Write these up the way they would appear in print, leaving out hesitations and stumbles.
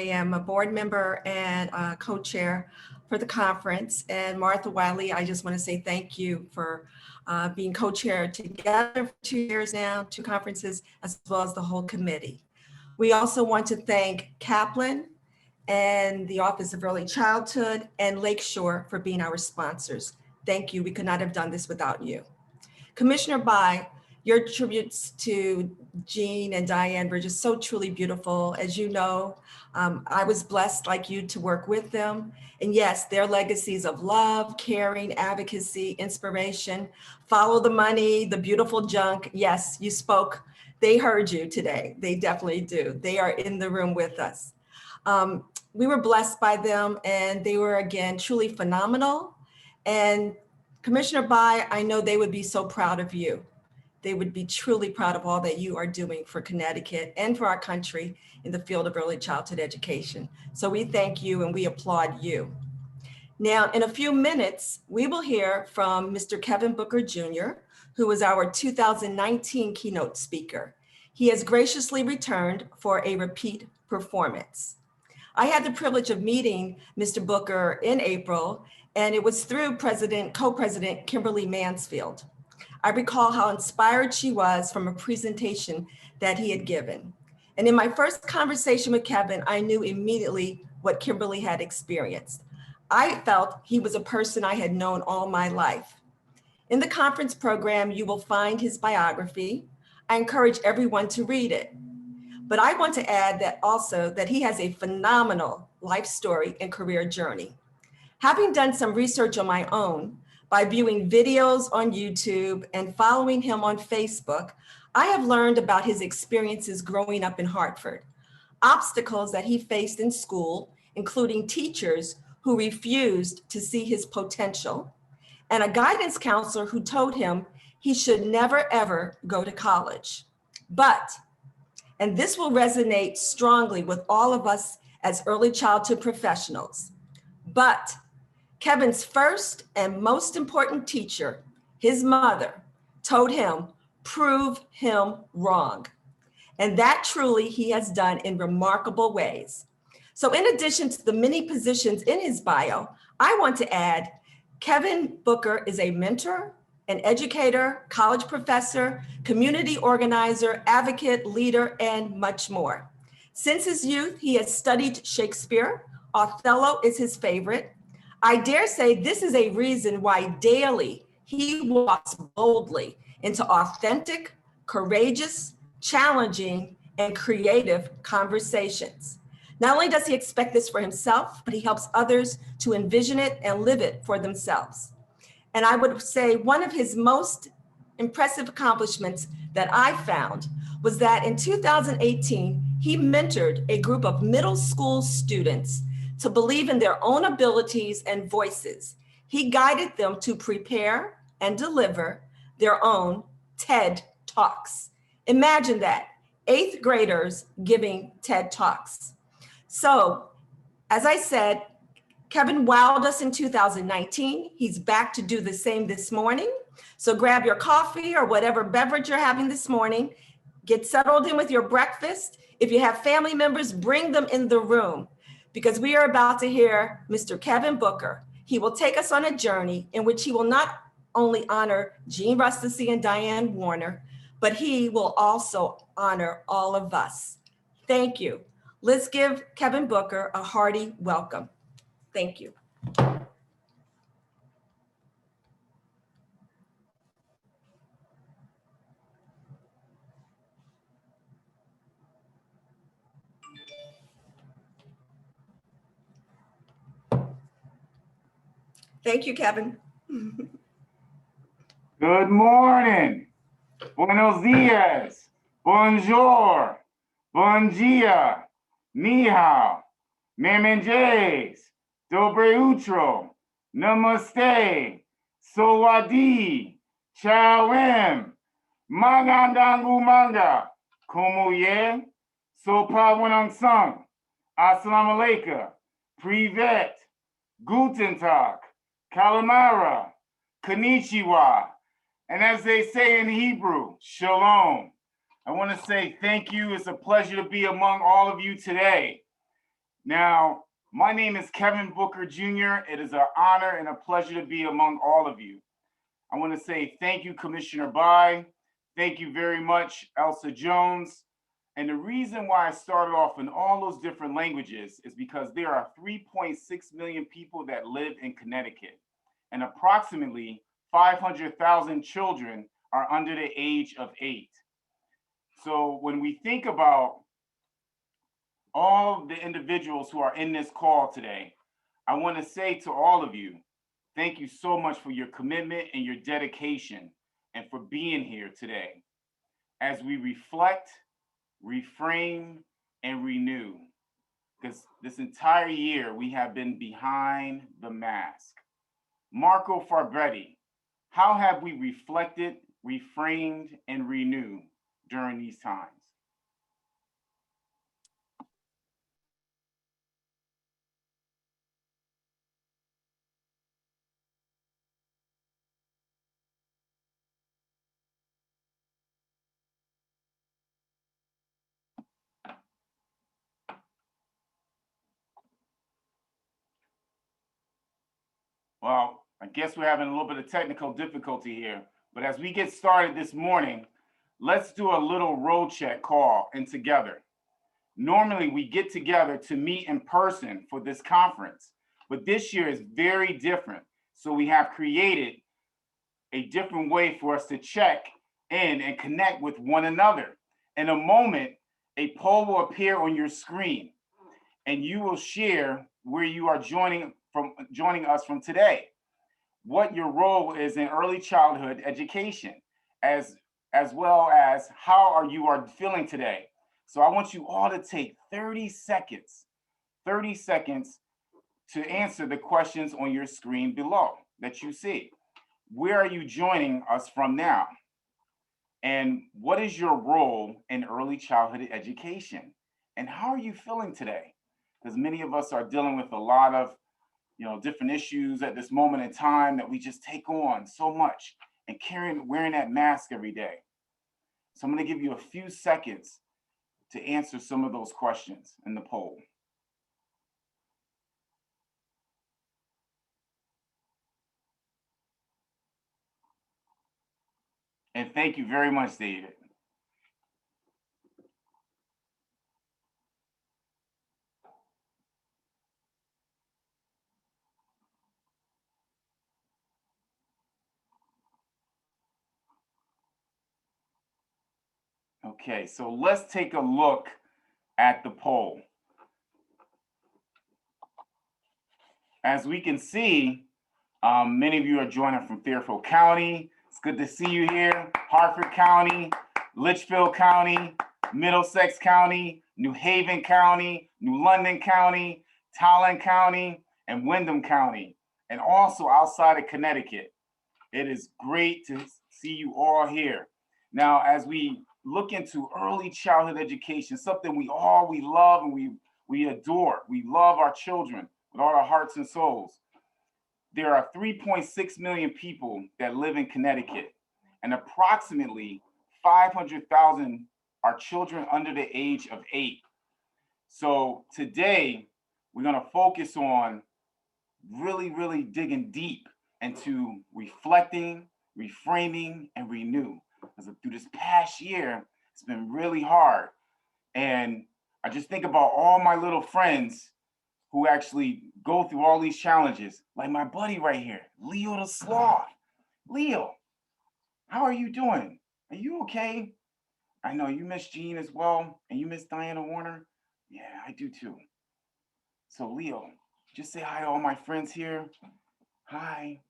am a board member and co-chair for the conference. And Martha Wiley, I just want to say thank you for being co-chair together for 2 years now, 2 conferences, as well as the whole committee. We also want to thank Kaplan and the Office of Early Childhood and Lakeshore for being our sponsors. Thank you. We could not have done this without you. Commissioner Bai, your tributes to Jean and Diane were just so truly beautiful. As you know, I was blessed like you to work with them. And yes, their legacies of love, caring, advocacy, inspiration, follow the money, the beautiful junk. Yes, you spoke. They heard you today. They definitely do. They are in the room with us. We were blessed by them, and they were, again, truly phenomenal. And Commissioner Bai, I know they would be so proud of you. They would be truly proud of all that you are doing for Connecticut and for our country in the field of early childhood education. So we thank you and we applaud you. Now, in a few minutes, we will hear from Mr. Kevin Booker Jr., who was our 2019 keynote speaker. He has graciously returned for a repeat performance. I had the privilege of meeting Mr. Booker in April, and it was through co-president Kimberly Mansfield. I recall how inspired she was from a presentation that he had given. And in my first conversation with Kevin, I knew immediately what Kimberly had experienced. I felt he was a person I had known all my life. In the conference program, you will find his biography. I encourage everyone to read it. But I want to add that also that he has a phenomenal life story and career journey. Having done some research on my own by viewing videos on YouTube and following him on Facebook, I have learned about his experiences growing up in Hartford, obstacles that he faced in school, including teachers who refused to see his potential, and a guidance counselor who told him he should never, ever go to college. But, and this will resonate strongly with all of us as early childhood professionals, but Kevin's first and most important teacher, his mother, told him, prove him wrong. And that truly he has done in remarkable ways. So in addition to the many positions in his bio, I want to add, Kevin Booker is a mentor, an educator, college professor, community organizer, advocate, leader, and much more. Since his youth, he has studied Shakespeare. Othello is his favorite. I dare say this is a reason why daily he walks boldly into authentic, courageous, challenging, and creative conversations. Not only does he expect this for himself, but he helps others to envision it and live it for themselves. And I would say one of his most impressive accomplishments that I found was that in 2018, he mentored a group of middle school students to believe in their own abilities and voices. He guided them to prepare and deliver their own TED Talks. Imagine that, 8th graders giving TED Talks. So, as I said, Kevin wowed us in 2019. He's back to do the same this morning. So grab your coffee or whatever beverage you're having this morning. Get settled in with your breakfast. If you have family members, bring them in the room because we are about to hear Mr. Kevin Booker. He will take us on a journey in which he will not only honor Jean Rustici and Diane Warner, but he will also honor all of us. Thank you. Let's give Kevin Booker a hearty welcome. Thank you. Thank you, Kevin. Good morning. Buenos dias. Bonjour. Bon dia. Ni hao. Memenjes. Dobre utro. Namaste. Sawadi. Chawem. Magandangu manga. Como ye? Sopa wanang sang. Assalamu alaikum. Privet. Guten Tag. Kalamara. Konnichiwa. And as they say in Hebrew, Shalom. I want to say thank you. It's a pleasure to be among all of you today. Now, my name is Kevin Booker Jr. It is an honor and a pleasure to be among all of you. I want to say thank you, Commissioner Bai. Thank you very much, Elsa Jones. And the reason why I started off in all those different languages is because there are 3.6 million people that live in Connecticut, and approximately 500,000 children are under the age of 8. So when we think about all of the individuals who are in this call today, I want to say to all of you, thank you so much for your commitment and your dedication and for being here today as we reflect, reframe, and renew. Because this entire year we have been behind the mask. Marco Fabretti, how have we reflected, reframed, and renewed during these times? Well, I guess we're having a little bit of technical difficulty here, but as we get started this morning, let's do a little road check call and together. Normally we get together to meet in person for this conference, but this year is very different. So we have created a different way for us to check in and connect with one another. In a moment, a poll will appear on your screen and you will share where you are joining us from today, what your role is in early childhood education, as well as how you are feeling today. So I want you all to take 30 seconds to answer the questions on your screen below that you see. Where are you joining us from now? And what is your role in early childhood education? And how are you feeling today? Because many of us are dealing with a lot of different issues at this moment in time that we just take on so much and wearing that mask every day. So I'm going to give you a few seconds to answer some of those questions in the poll. And thank you very much, David. Okay, so let's take a look at the poll. As we can see, many of you are joining from Fairfield County. It's good to see you here. Hartford County, Litchfield County, Middlesex County, New Haven County, New London County, Talon County, and Windham County, and also outside of Connecticut. It is great to see you all here. Now, as we look into early childhood education, something we love and we adore. We love our children with all our hearts and souls. There are 3.6 million people that live in Connecticut, and approximately 500,000 are children under the age of 8. So today, we're going to focus on really digging deep into reflecting, reframing, and renew. Because through this past year, it's been really hard. And I just think about all my little friends who actually go through all these challenges, like my buddy right here, Leo the Sloth. Leo, how are you doing? Are you okay? I know you miss Jean as well, and you miss Diana Warner. Yeah, I do too. So Leo, just say hi to all my friends here. Hi.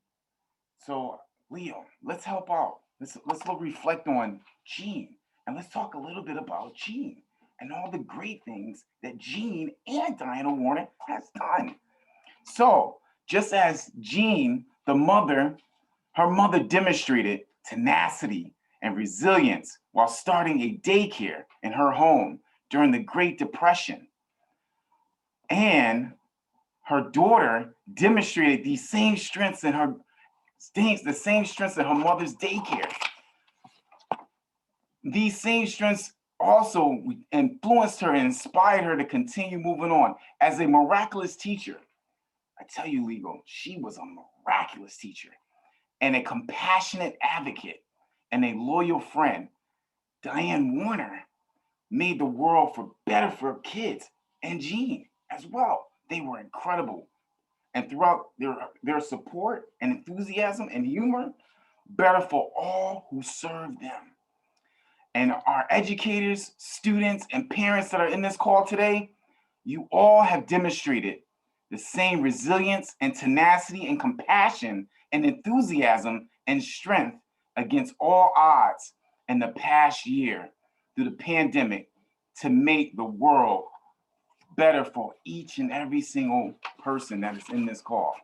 So Leo, let's help out. Let's reflect on Jean, and let's talk a little bit about Jean and all the great things that Jean and Diana Warner has done. So just as Jean, her mother demonstrated tenacity and resilience while starting a daycare in her home during the Great Depression. And her daughter demonstrated the same strengths in her mother's daycare. These same strengths also influenced her and inspired her to continue moving on as a miraculous teacher. I tell you, Legal, she was a miraculous teacher and a compassionate advocate and a loyal friend. Diane Warner made the world better for kids, and Jean as well. They were incredible. And throughout their support and enthusiasm and humor, better for all who served them. And our educators, students, and parents that are in this call today, you all have demonstrated the same resilience and tenacity and compassion and enthusiasm and strength against all odds in the past year through the pandemic to make the world better for each and every single person that is in this call.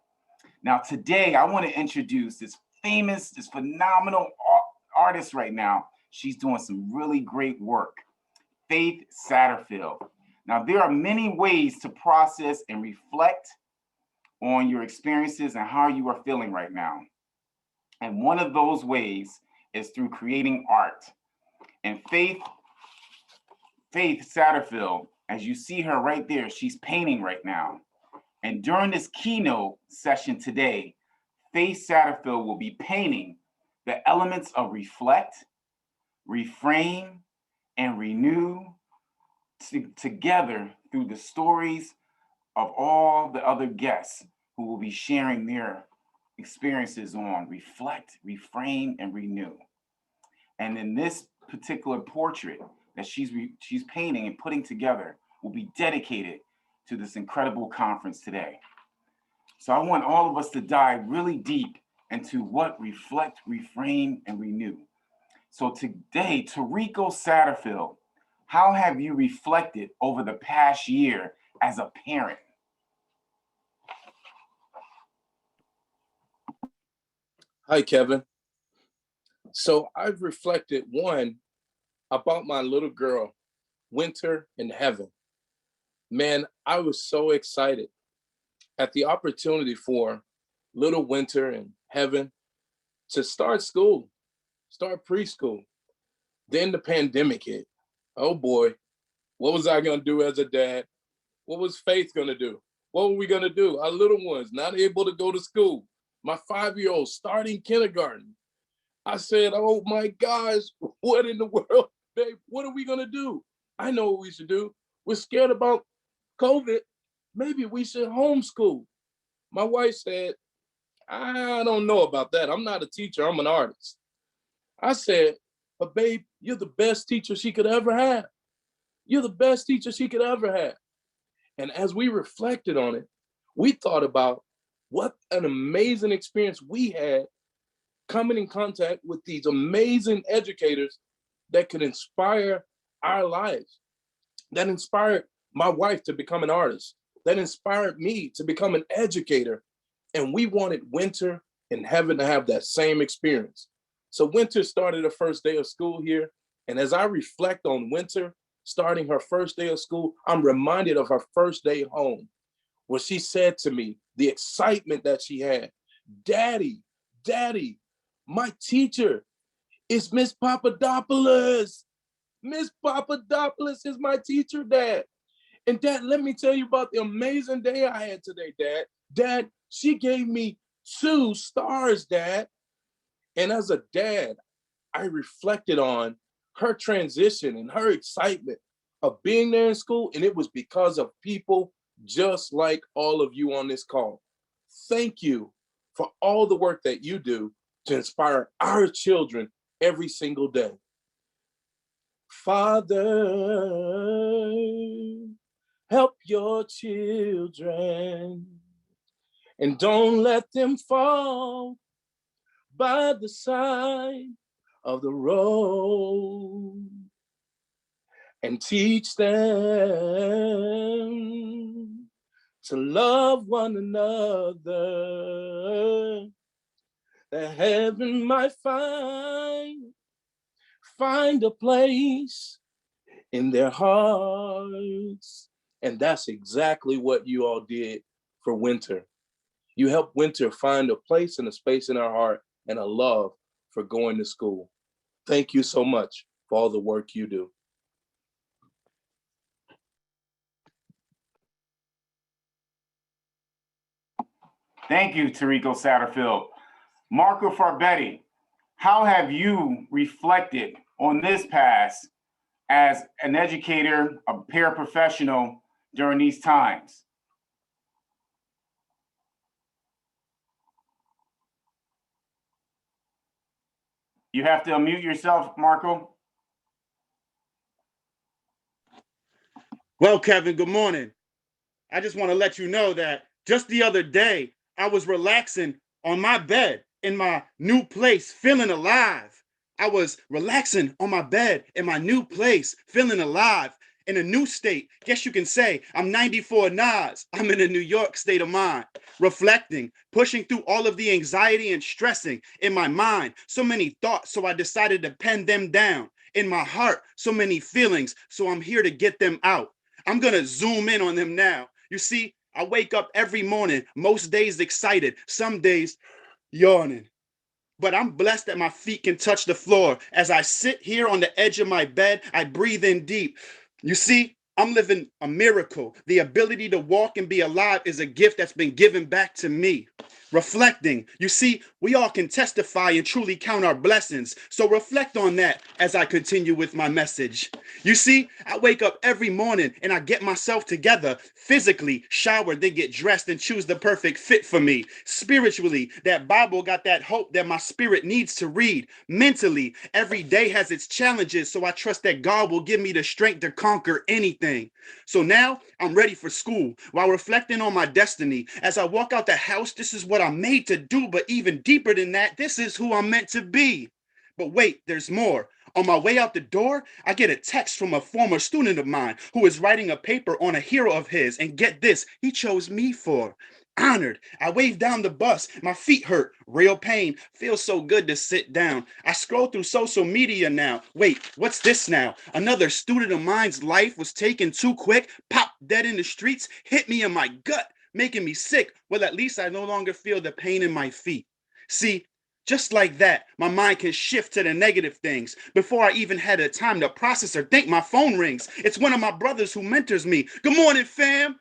Now, today, I want to introduce this phenomenal artist right now. She's doing some really great work, Faith Satterfield. Now, there are many ways to process and reflect on your experiences and how you are feeling right now. And one of those ways is through creating art. And Faith Satterfield, as you see her right there, she's painting right now. And during this keynote session today, Faith Satterfield will be painting the elements of reflect, reframe, and renew together through the stories of all the other guests who will be sharing their experiences on reflect, reframe, and renew. And in this particular portrait that she's painting and putting together will be dedicated to this incredible conference today. So I want all of us to dive really deep into what reflect, reframe, and renew. So today, Tariko Satterfield, how have you reflected over the past year as a parent? Hi, Kevin. So I've reflected, one, about my little girl, Winter in Heaven. Man, I was so excited at the opportunity for little Winter in Heaven to start school, start preschool. Then the pandemic hit. Oh boy, what was I gonna do as a dad? What was Faith gonna do? What were we gonna do? Our little ones not able to go to school. My 5-year-old starting kindergarten. I said, oh my gosh, what in the world, babe? What are we gonna do? I know what we should do. We're scared about COVID. Maybe we should homeschool. My wife said, I don't know about that. I'm not a teacher, I'm an artist. I said, but babe, you're the best teacher she could ever have. You're the best teacher she could ever have. And as we reflected on it, we thought about what an amazing experience we had coming in contact with these amazing educators that could inspire our lives, that inspired my wife to become an artist, that inspired me to become an educator. And we wanted Winter in Heaven to have that same experience. So Winter started her first day of school here. And as I reflect on Winter starting her first day of school, I'm reminded of her first day home, where she said to me, the excitement that she had, Daddy, my teacher is Miss Papadopoulos. Miss Papadopoulos is my teacher, Dad. And Dad, let me tell you about the amazing day I had today, Dad. Dad, she gave me 2 stars, Dad. And as a dad, I reflected on her transition and her excitement of being there in school. And it was because of people just like all of you on this call. Thank you for all the work that you do to inspire our children every single day. Father, help your children and don't let them fall by the side of the road, and teach them to love one another, that heaven might find a place in their hearts. And that's exactly what you all did for Winter. You helped Winter find a place and a space in her heart and a love for going to school. Thank you so much for all the work you do. Thank you, Tarico Satterfield. Marco Farbetti, how have you reflected on this past as an educator, a paraprofessional during these times? You have to unmute yourself, Marco. Well, Kevin, good morning. I just want to let you know that just the other day, I was relaxing on my bed in my new place, feeling alive. I was relaxing on my bed in my new place, feeling alive in a new state. Guess you can say I'm 94 Nas. I'm in a New York state of mind, reflecting, pushing through all of the anxiety and stressing in my mind. So many thoughts, so I decided to pen them down. In my heart, so many feelings, so I'm here to get them out. I'm going to zoom in on them now. You see, I wake up every morning, most days excited, some days yawning. But I'm blessed that my feet can touch the floor. As I sit here on the edge of my bed, I breathe in deep. You see, I'm living a miracle. The ability to walk and be alive is a gift that's been given back to me. Reflecting, you see, we all can testify and truly count our blessings. So reflect on that as I continue with my message. You see, I wake up every morning and I get myself together, physically shower, then get dressed and choose the perfect fit for me. Spiritually, that Bible got that hope that my spirit needs to read. Mentally, every day has its challenges, so I trust that God will give me the strength to conquer anything. So now I'm ready for school while reflecting on my destiny. As I walk out the house, this is what I'm made to do, but even deeper than that, this is who I'm meant to be. But wait, there's more. On my way out the door, I get a text from a former student of mine who is writing a paper on a hero of his, and get this, he chose me for. Honored. I wave down the bus. My feet hurt. Real pain. Feels so good to sit down. I scroll through social media now. Wait, what's this now? Another student of mine's life was taken too quick. Pop dead in the streets. Hit me in my gut, making me sick. Well, at least I no longer feel the pain in my feet. See, just like that, my mind can shift to the negative things. Before I even had the time to process or think, my phone rings. It's one of my brothers who mentors me. Good morning, fam.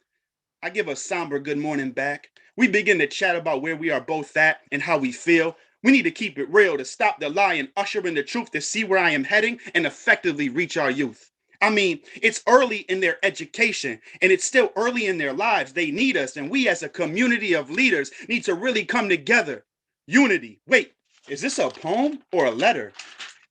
I give a somber good morning back. We begin to chat about where we are both at and how we feel. We need to keep it real to stop the lie and usher in the truth to see where I am heading and effectively reach our youth. I mean, it's early in their education and it's still early in their lives. They need us, and we as a community of leaders need to really come together. Unity. Wait, is this a poem or a letter?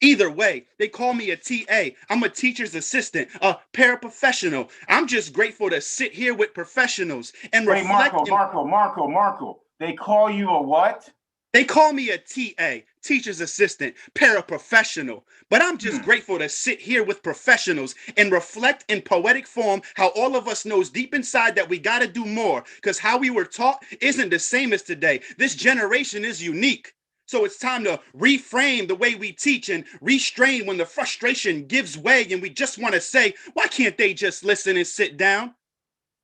Either way, they call me a TA. I'm a teacher's assistant, a paraprofessional. I'm just grateful to sit here with professionals and reflect. Wait, Marco. They call you a what? They call me a TA, teacher's assistant, paraprofessional. But I'm just grateful to sit here with professionals and reflect in poetic form how all of us knows deep inside that we got to do more, because how we were taught isn't the same as today. This generation is unique. So it's time to reframe the way we teach and restrain when the frustration gives way and we just want to say, why can't they just listen and sit down?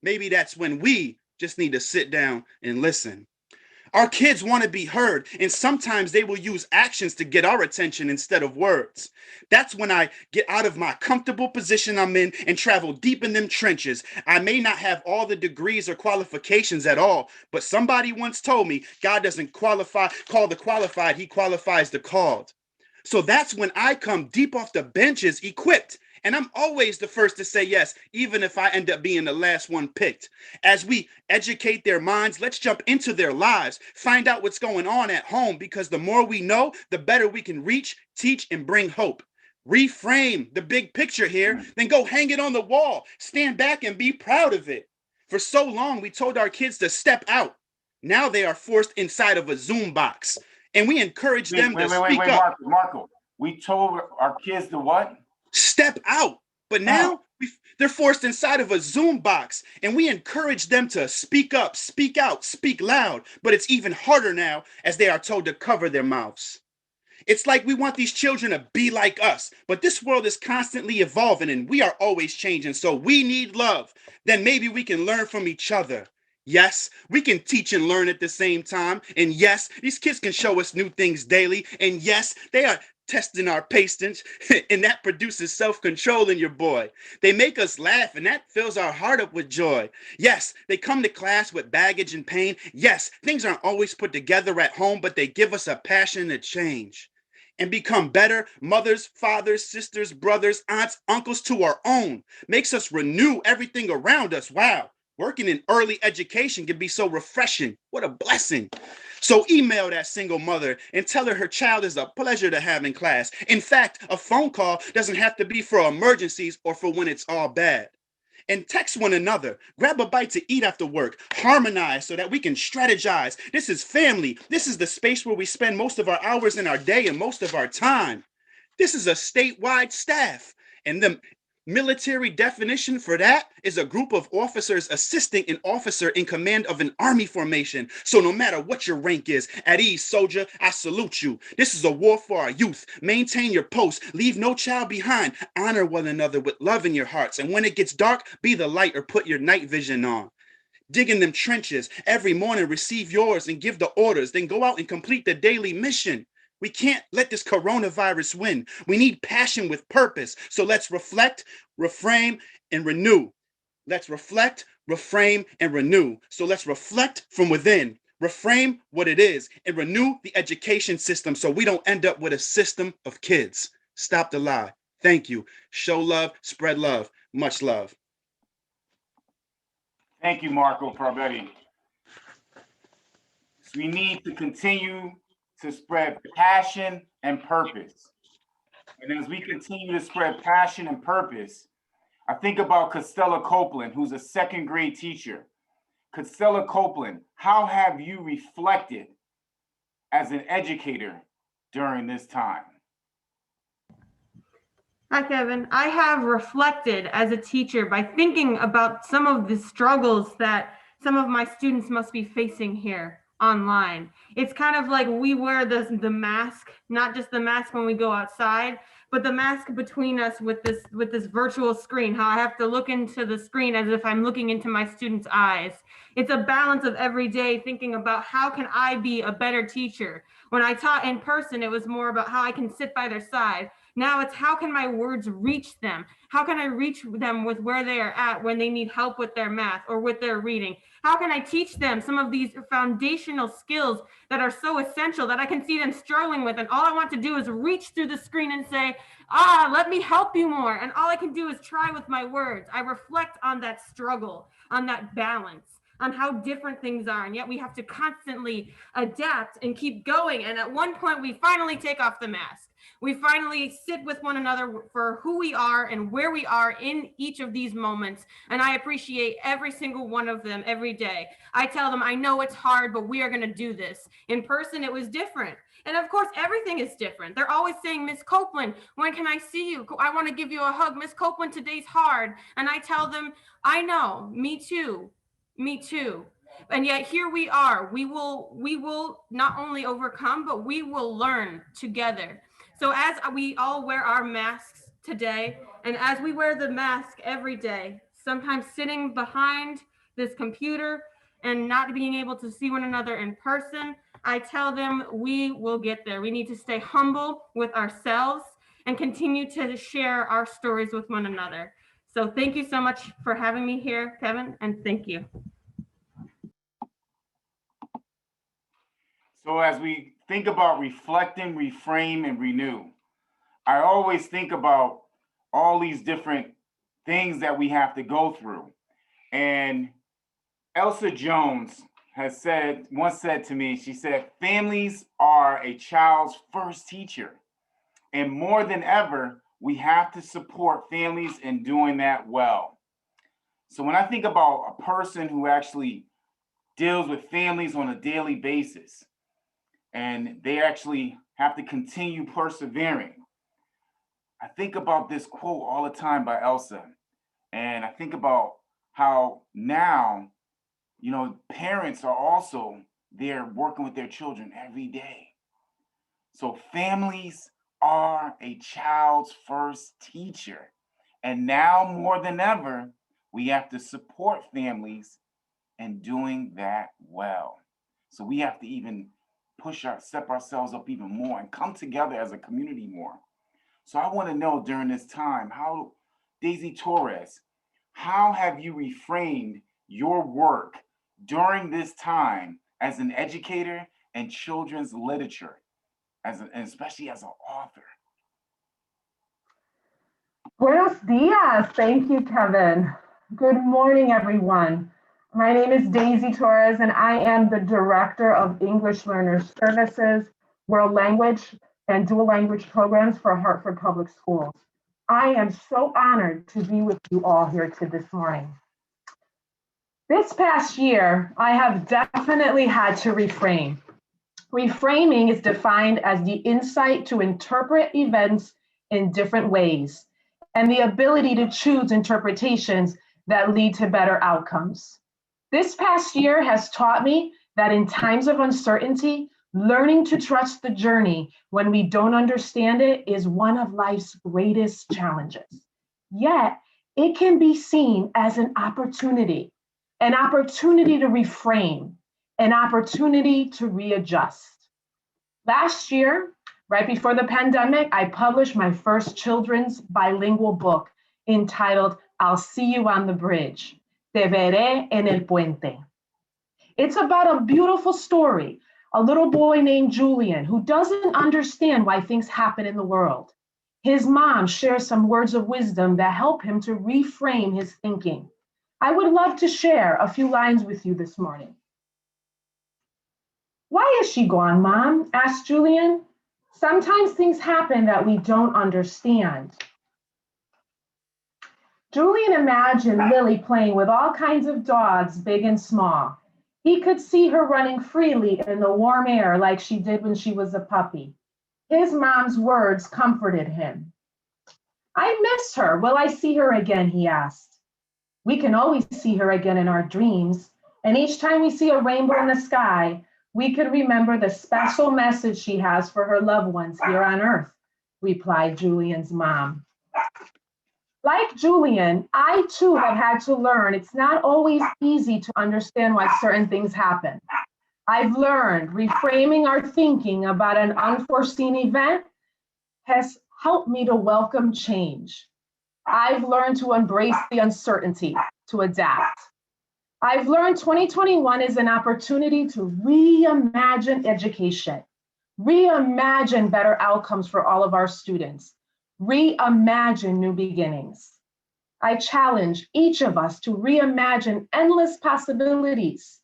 Maybe that's when we just need to sit down and listen. Our kids want to be heard, and sometimes they will use actions to get our attention instead of words. That's when I get out of my comfortable position I'm in and travel deep in them trenches. I may not have all the degrees or qualifications at all, but somebody once told me God doesn't call the qualified, he qualifies the called. So that's when I come deep off the benches equipped. And I'm always the first to say yes, even if I end up being the last one picked. As we educate their minds, let's jump into their lives, find out what's going on at home, because the more we know, the better we can reach, teach, and bring hope. Reframe the big picture here, then go hang it on the wall. Stand back and be proud of it. For so long, we told our kids to step out. Now they are forced inside of a Zoom box. And we encourage them to speak up. Marco, we told our kids to what? Step out. But now they're forced inside of a Zoom box, and we encourage them to speak up, speak out, speak loud. But it's even harder now as they are told to cover their mouths. It's like we want these children to be like us, but this world is constantly evolving and we are always changing. So we need love. Then maybe we can learn from each other. Yes, we can teach and learn at the same time. And yes, these kids can show us new things daily. And yes, they are testing our patience, and that produces self-control in your boy. They make us laugh, and that fills our heart up with joy. Yes, they come to class with baggage and pain. Yes, things aren't always put together at home, but they give us a passion to change and become better mothers, fathers, sisters, brothers, aunts, uncles to our own. Makes us renew everything around us. Wow. Working in early education can be so refreshing. What a blessing. So email that single mother and tell her child is a pleasure to have in class. In fact, a phone call doesn't have to be for emergencies or for when it's all bad. And text one another, grab a bite to eat after work, harmonize so that we can strategize. This is family. This is the space where we spend most of our hours in our day and most of our time. This is a statewide staff, and the military definition for that is a group of officers assisting an officer in command of an army formation. So no matter what your rank is, at ease, soldier, I salute you. This is a war for our youth. Maintain your post. Leave no child behind. Honor one another with love in your hearts. And when it gets dark, be the light or put your night vision on. Dig in them trenches. Every morning, receive yours and give the orders. Then go out and complete the daily mission. We can't let this coronavirus win. We need passion with purpose. So let's reflect, reframe, and renew. Let's reflect, reframe, and renew. So let's reflect from within, reframe what it is, and renew the education system so we don't end up with a system of kids. Stop the lie. Thank you. Show love, spread love. Much love. Thank you, Marco Parvetti. So we need to continue to spread passion and purpose. And as we continue to spread passion and purpose, I think about Costella Copeland, who's a second grade teacher. Costella Copeland, how have you reflected as an educator during this time? Hi, Kevin. I have reflected as a teacher by thinking about some of the struggles that some of my students must be facing here online. It's kind of like we wear the mask, not just the mask when we go outside, but the mask between us with this virtual screen, how I have to look into the screen as if I'm looking into my students' eyes. It's a balance of every day thinking about how can I be a better teacher. When I taught in person, it was more about how I can sit by their side. Now it's how can my words reach them? How can I reach them with where they are at when they need help with their math or with their reading? How can I teach them some of these foundational skills that are so essential that I can see them struggling with? And all I want to do is reach through the screen and say, let me help you more. And all I can do is try with my words. I reflect on that struggle, on that balance, on how different things are. And yet we have to constantly adapt and keep going. And at one point, we finally take off the mask. We finally sit with one another for who we are and where we are in each of these moments. And I appreciate every single one of them every day. I tell them, I know it's hard, but we are going to do this. In person, it was different. And of course, everything is different. They're always saying, Miss Copeland, when can I see you? I want to give you a hug. Miss Copeland, today's hard. And I tell them, I know, me too. Me too. And yet here we are. We will not only overcome, but we will learn together. So as we all wear our masks today, and as we wear the mask every day, sometimes sitting behind this computer and not being able to see one another in person, I tell them we will get there. We need to stay humble with ourselves and continue to share our stories with one another. So thank you so much for having me here, Kevin, and thank you. So as we think about reflecting, reframe, and renew, I always think about all these different things that we have to go through. And Elsa Jones has once said to me, she said, families are a child's first teacher. And more than ever, we have to support families in doing that well. So when I think about a person who actually deals with families on a daily basis, and they actually have to continue persevering, I think about this quote all the time by Elsa. And I think about how now, parents are also there working with their children every day. So families are a child's first teacher. And now more than ever, we have to support families in doing that well. So we have to even step ourselves up even more and come together as a community more. So I want to know during this time, how, Daisy Torres, how have you reframed your work during this time as an educator and children's literature, and especially as an author? Buenos dias. Thank you, Kevin. Good morning, everyone. My name is Daisy Torres, and I am the Director of English Learner Services, World Language, and Dual Language Programs for Hartford Public Schools. I am so honored to be with you all here this morning. This past year, I have definitely had to reframe. Reframing is defined as the insight to interpret events in different ways and the ability to choose interpretations that lead to better outcomes. This past year has taught me that in times of uncertainty, learning to trust the journey when we don't understand it is one of life's greatest challenges. Yet, it can be seen as an opportunity to reframe, an opportunity to readjust. Last year, right before the pandemic, I published my first children's bilingual book entitled I'll See You on the Bridge, Te Veré en el Puente. It's about a beautiful story, a little boy named Julian who doesn't understand why things happen in the world. His mom shares some words of wisdom that help him to reframe his thinking. I would love to share a few lines with you this morning. Why is she gone, Mom? Asked Julian. Sometimes things happen that we don't understand. Julian imagined Lily playing with all kinds of dogs, big and small. He could see her running freely in the warm air like she did when she was a puppy. His mom's words comforted him. I miss her. Will I see her again? He asked. We can always see her again in our dreams. And each time we see a rainbow in the sky, we could remember the special message she has for her loved ones here on Earth, replied Julian's mom. Like Julian, I too have had to learn it's not always easy to understand why certain things happen. I've learned reframing our thinking about an unforeseen event has helped me to welcome change. I've learned to embrace the uncertainty, to adapt. I've learned 2021 is an opportunity to reimagine education, reimagine better outcomes for all of our students, reimagine new beginnings. I challenge each of us to reimagine endless possibilities.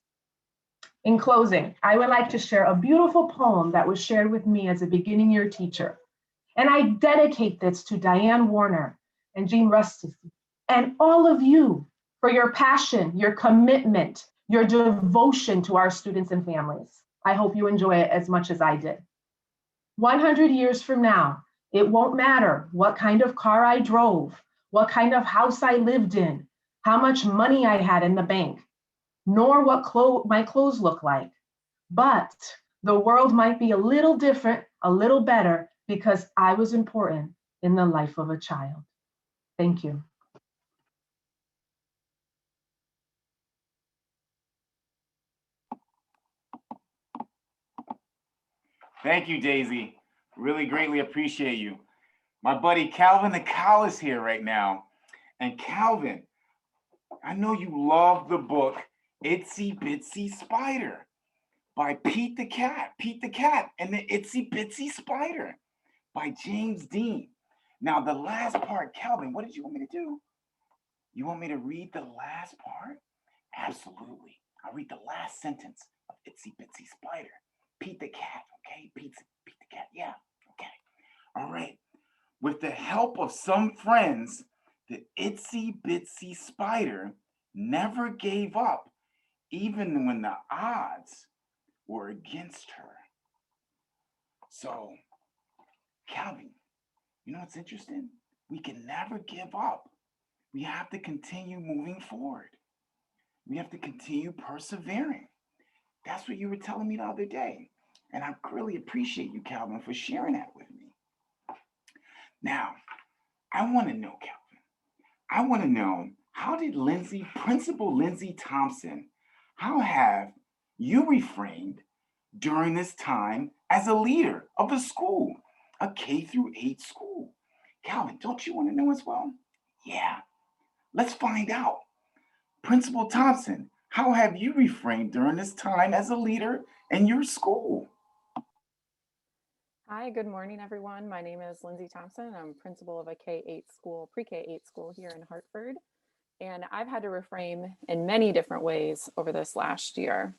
In closing, I would like to share a beautiful poem that was shared with me as a beginning year teacher. And I dedicate this to Diane Warner and Jean Rusty and all of you for your passion, your commitment, your devotion to our students and families. I hope you enjoy it as much as I did. 100 years from now, it won't matter what kind of car I drove, what kind of house I lived in, how much money I had in the bank, nor what my clothes look like. But the world might be a little different, a little better, because I was important in the life of a child. Thank you. Thank you, Daisy. Really greatly appreciate you. My buddy Calvin the Cow is here right now. And Calvin, I know you love the book Itsy Bitsy Spider by Pete the Cat and the Itsy Bitsy Spider by James Dean. Now the last part, Calvin, what did you want me to do? You want me to read the last part? Absolutely. I'll read the last sentence of Itsy Bitsy Spider. Pete the Cat, okay? Pete the Cat, yeah, okay. All right. With the help of some friends, the Itsy Bitsy Spider never gave up, even when the odds were against her. So, Calvin, you know what's interesting? We can never give up. We have to continue moving forward. We have to continue persevering. That's what you were telling me the other day. And I really appreciate you, Calvin, for sharing that with me. Now, I want to know, Calvin, how did Principal Lindsay Thompson, how have you reframed during this time as a leader of a school, a K-8 school? Calvin, don't you want to know as well? Yeah, let's find out. Principal Thompson, how have you reframed during this time as a leader in your school? Hi, good morning, everyone. My name is Lindsay Thompson. I'm principal of a K-8 school, pre-K-8 school here in Hartford. And I've had to reframe in many different ways over this last year.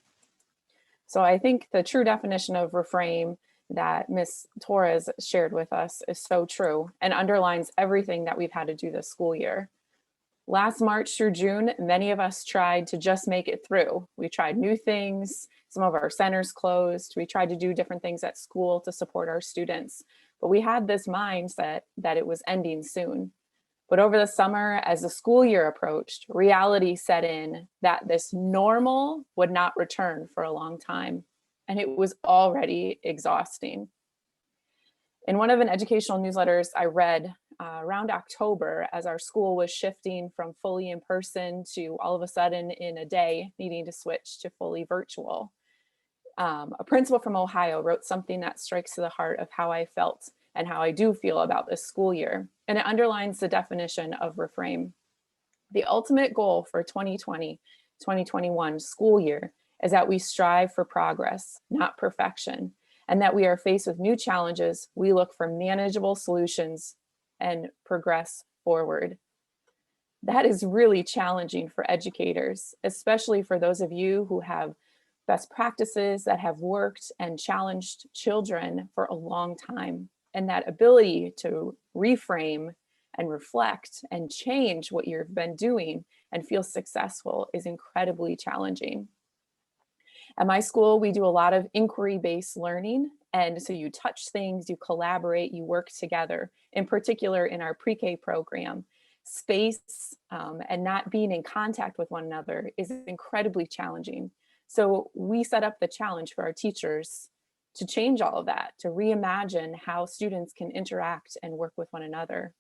So I think the true definition of reframe that Ms. Torres shared with us is so true and underlines everything that we've had to do this school year. Last March through June, many of us tried to just make it through. We tried new things. Some of our centers closed. We tried to do different things at school to support our students, but we had this mindset that it was ending soon. But over the summer, as the school year approached, reality set in that this normal would not return for a long time, and it was already exhausting. In one of an educational newsletters I read around October, as our school was shifting from fully in person to all of a sudden in a day needing to switch to fully virtual, a principal from Ohio wrote something that strikes to the heart of how I felt and how I do feel about this school year. And it underlines the definition of reframe. The ultimate goal for 2020-2021 school year is that we strive for progress, not perfection, and that we are faced with new challenges. We look for manageable solutions and progress forward. That is really challenging for educators, especially for those of you who have best practices that have worked and challenged children for a long time. And that ability to reframe and reflect and change what you've been doing and feel successful is incredibly challenging. At my school, we do a lot of inquiry-based learning. And so you touch things, you collaborate, you work together. In particular, in our pre-K program, space and not being in contact with one another is incredibly challenging. So we set up the challenge for our teachers to change all of that, to reimagine how students can interact and work with one another.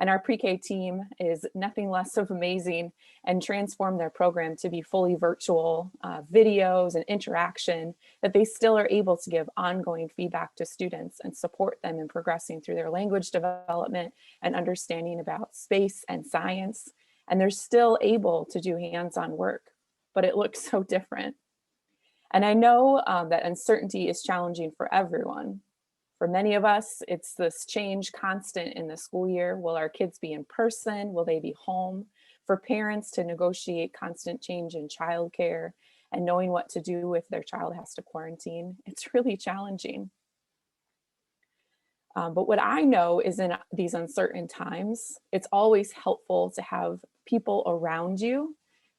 And our pre-K team is nothing less of amazing and transformed their program to be fully virtual videos and interaction, that they still are able to give ongoing feedback to students and support them in progressing through their language development and understanding about space and science. And they're still able to do hands-on work, but it looks so different. And I know that uncertainty is challenging for everyone. For many of us, it's this change constant in the school year. Will our kids be in person? Will they be home? For parents to negotiate constant change in childcare and knowing what to do if their child has to quarantine, it's really challenging. But what I know is in these uncertain times, it's always helpful to have people around you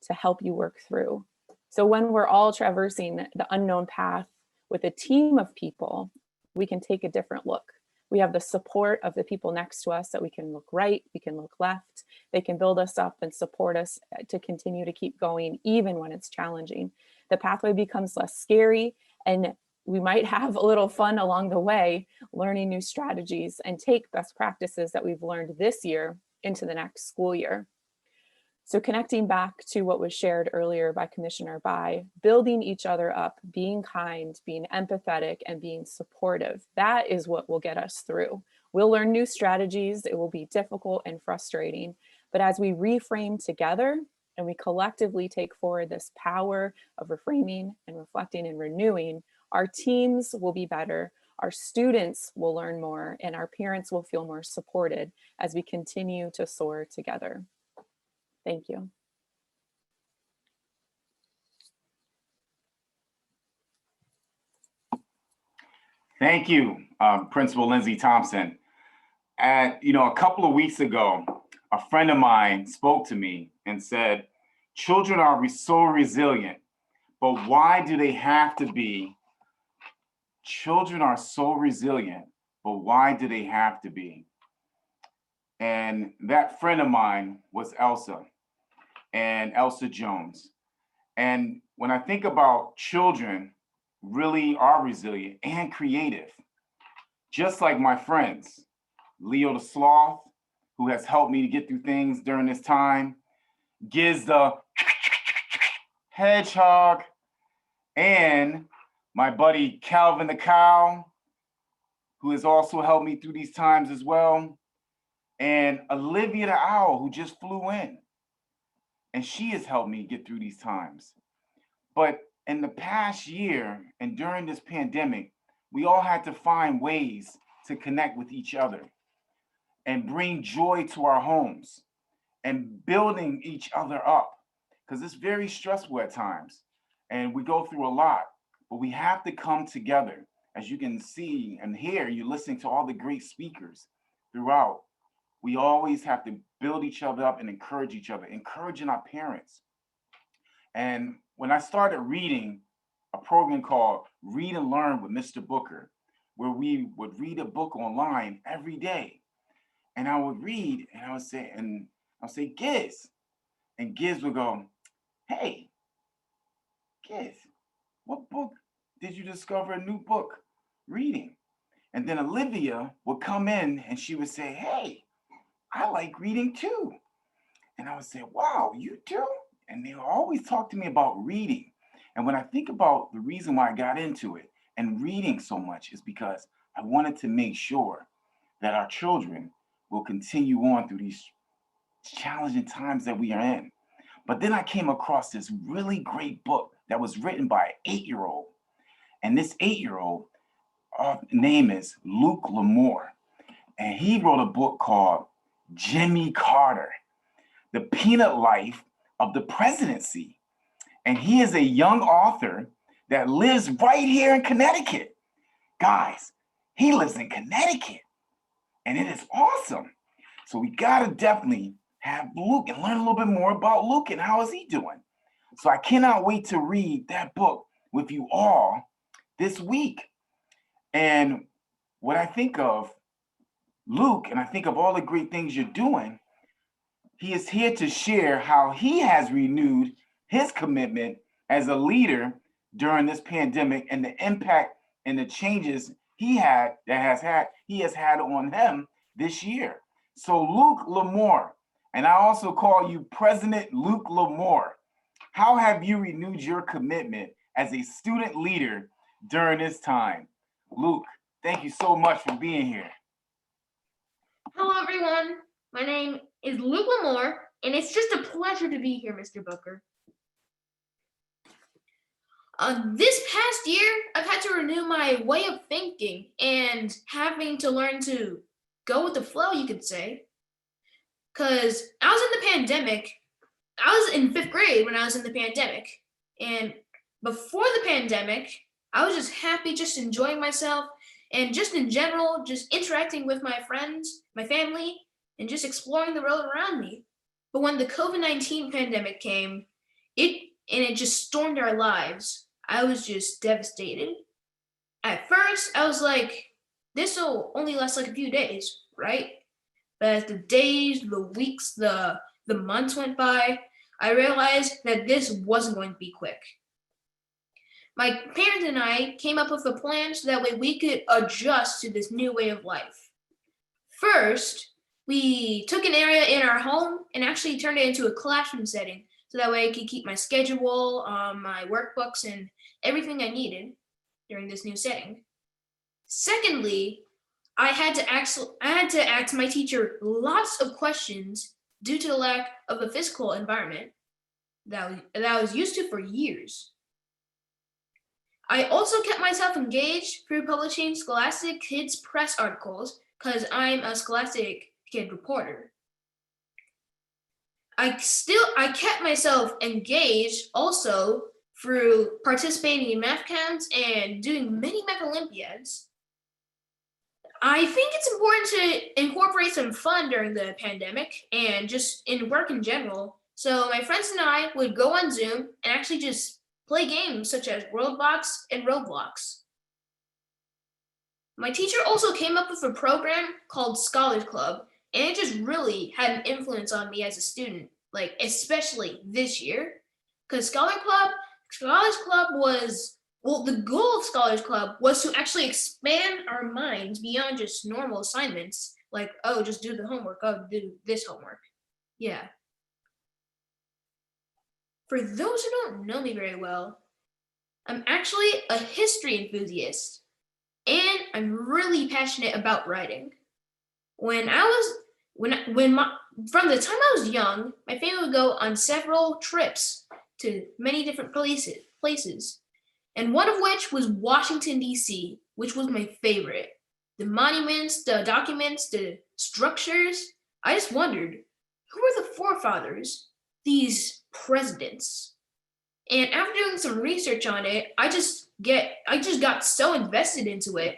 to help you work through. So when we're all traversing the unknown path with a team of people, we can take a different look. We have the support of the people next to us that we can look right, we can look left. They can build us up and support us to continue to keep going, even when it's challenging. The pathway becomes less scary, and we might have a little fun along the way, learning new strategies and take best practices that we've learned this year into the next school year. So connecting back to what was shared earlier by Commissioner Bai, building each other up, being kind, being empathetic, and being supportive, that is what will get us through. We'll learn new strategies. It will be difficult and frustrating, but as we reframe together and we collectively take forward this power of reframing and reflecting and renewing, our teams will be better, our students will learn more, and our parents will feel more supported as we continue to soar together. Thank you. Thank you, Principal Lindsay Thompson. A couple of weeks ago, a friend of mine spoke to me and said, children are so resilient, but why do they have to be? Children are so resilient, but why do they have to be? And that friend of mine was Elsa Jones. And when I think about children really are resilient and creative, just like my friends, Leo the Sloth, who has helped me to get through things during this time, Giz the Hedgehog, and my buddy Calvin the Cow, who has also helped me through these times as well, and Olivia the Owl, who just flew in, and she has helped me get through these times. But in the past year and during this pandemic, we all had to find ways to connect with each other and bring joy to our homes and building each other up, because it's very stressful at times and we go through a lot, but we have to come together. As you can see and hear, you're listening to all the great speakers throughout. We always have to build each other up and encourage each other, encouraging our parents. And when I started reading a program called Read and Learn with Mr. Booker, where we would read a book online every day, and I would read and I would say, Giz, and Giz would go, hey, Giz, what book did you discover a new book reading? And then Olivia would come in and she would say, hey, I like reading too. And I would say, wow, you too? And they would always talk to me about reading. And when I think about the reason why I got into it and reading so much is because I wanted to make sure that our children will continue on through these challenging times that we are in. But then I came across this really great book that was written by an 8-year-old. And this 8-year-old name is Luke Lamour. And he wrote a book called Jimmy Carter, The Peanut Life of the Presidency. And he is a young author that lives right here in Connecticut. Guys, he lives in Connecticut. And it is awesome. So we gotta definitely have Luke and learn a little bit more about Luke and how is he doing. So I cannot wait to read that book with you all this week. And what I think of Luke, and I think of all the great things you're doing, he is here to share how he has renewed his commitment as a leader during this pandemic and the impact and the changes he has had on him this year. So Luke Lamour, and I also call you President Luke Lamour, how have you renewed your commitment as a student leader during this time? Luke, thank you so much for being here. Hello, everyone. My name is Luke Lamour, and it's just a pleasure to be here, Mr. Booker. This past year, I've had to renew my way of thinking and having to learn to go with the flow, you could say. Because I was in the pandemic. I was in 5th grade when I was in the pandemic. And before the pandemic, I was just happy, just enjoying myself, and just in general, just interacting with my friends, my family, and just exploring the world around me. But when the COVID-19 pandemic came, it just stormed our lives, I was just devastated. At first, I was like, this will only last like a few days, right? But as the days, the weeks, the months went by, I realized that this wasn't going to be quick. My parents and I came up with a plan so that way we could adjust to this new way of life. First, we took an area in our home and actually turned it into a classroom setting so that way I could keep my schedule, my workbooks, and everything I needed during this new setting. Secondly, I had to ask my teacher lots of questions due to the lack of a physical environment that I was used to for years. I also kept myself engaged through publishing Scholastic Kids press articles because I'm a Scholastic Kid reporter. I kept myself engaged also through participating in math camps and doing many math Olympiads. I think it's important to incorporate some fun during the pandemic and just in work in general. So my friends and I would go on Zoom and actually just play games such as Worldbox and Roblox. My teacher also came up with a program called Scholars Club, and it just really had an influence on me as a student, like especially this year, because Scholars Club was, well, the goal of Scholars Club was to actually expand our minds beyond just normal assignments, like, oh, just do the homework, oh, do this homework. Yeah. For those who don't know me very well, I'm actually a history enthusiast, and I'm really passionate about writing. From the time I was young, my family would go on several trips to many different places, and one of which was Washington, D.C., which was my favorite. The monuments, the documents, the structures. I just wondered, who were the forefathers, these presidents? And after doing some research on it, I just got so invested into it.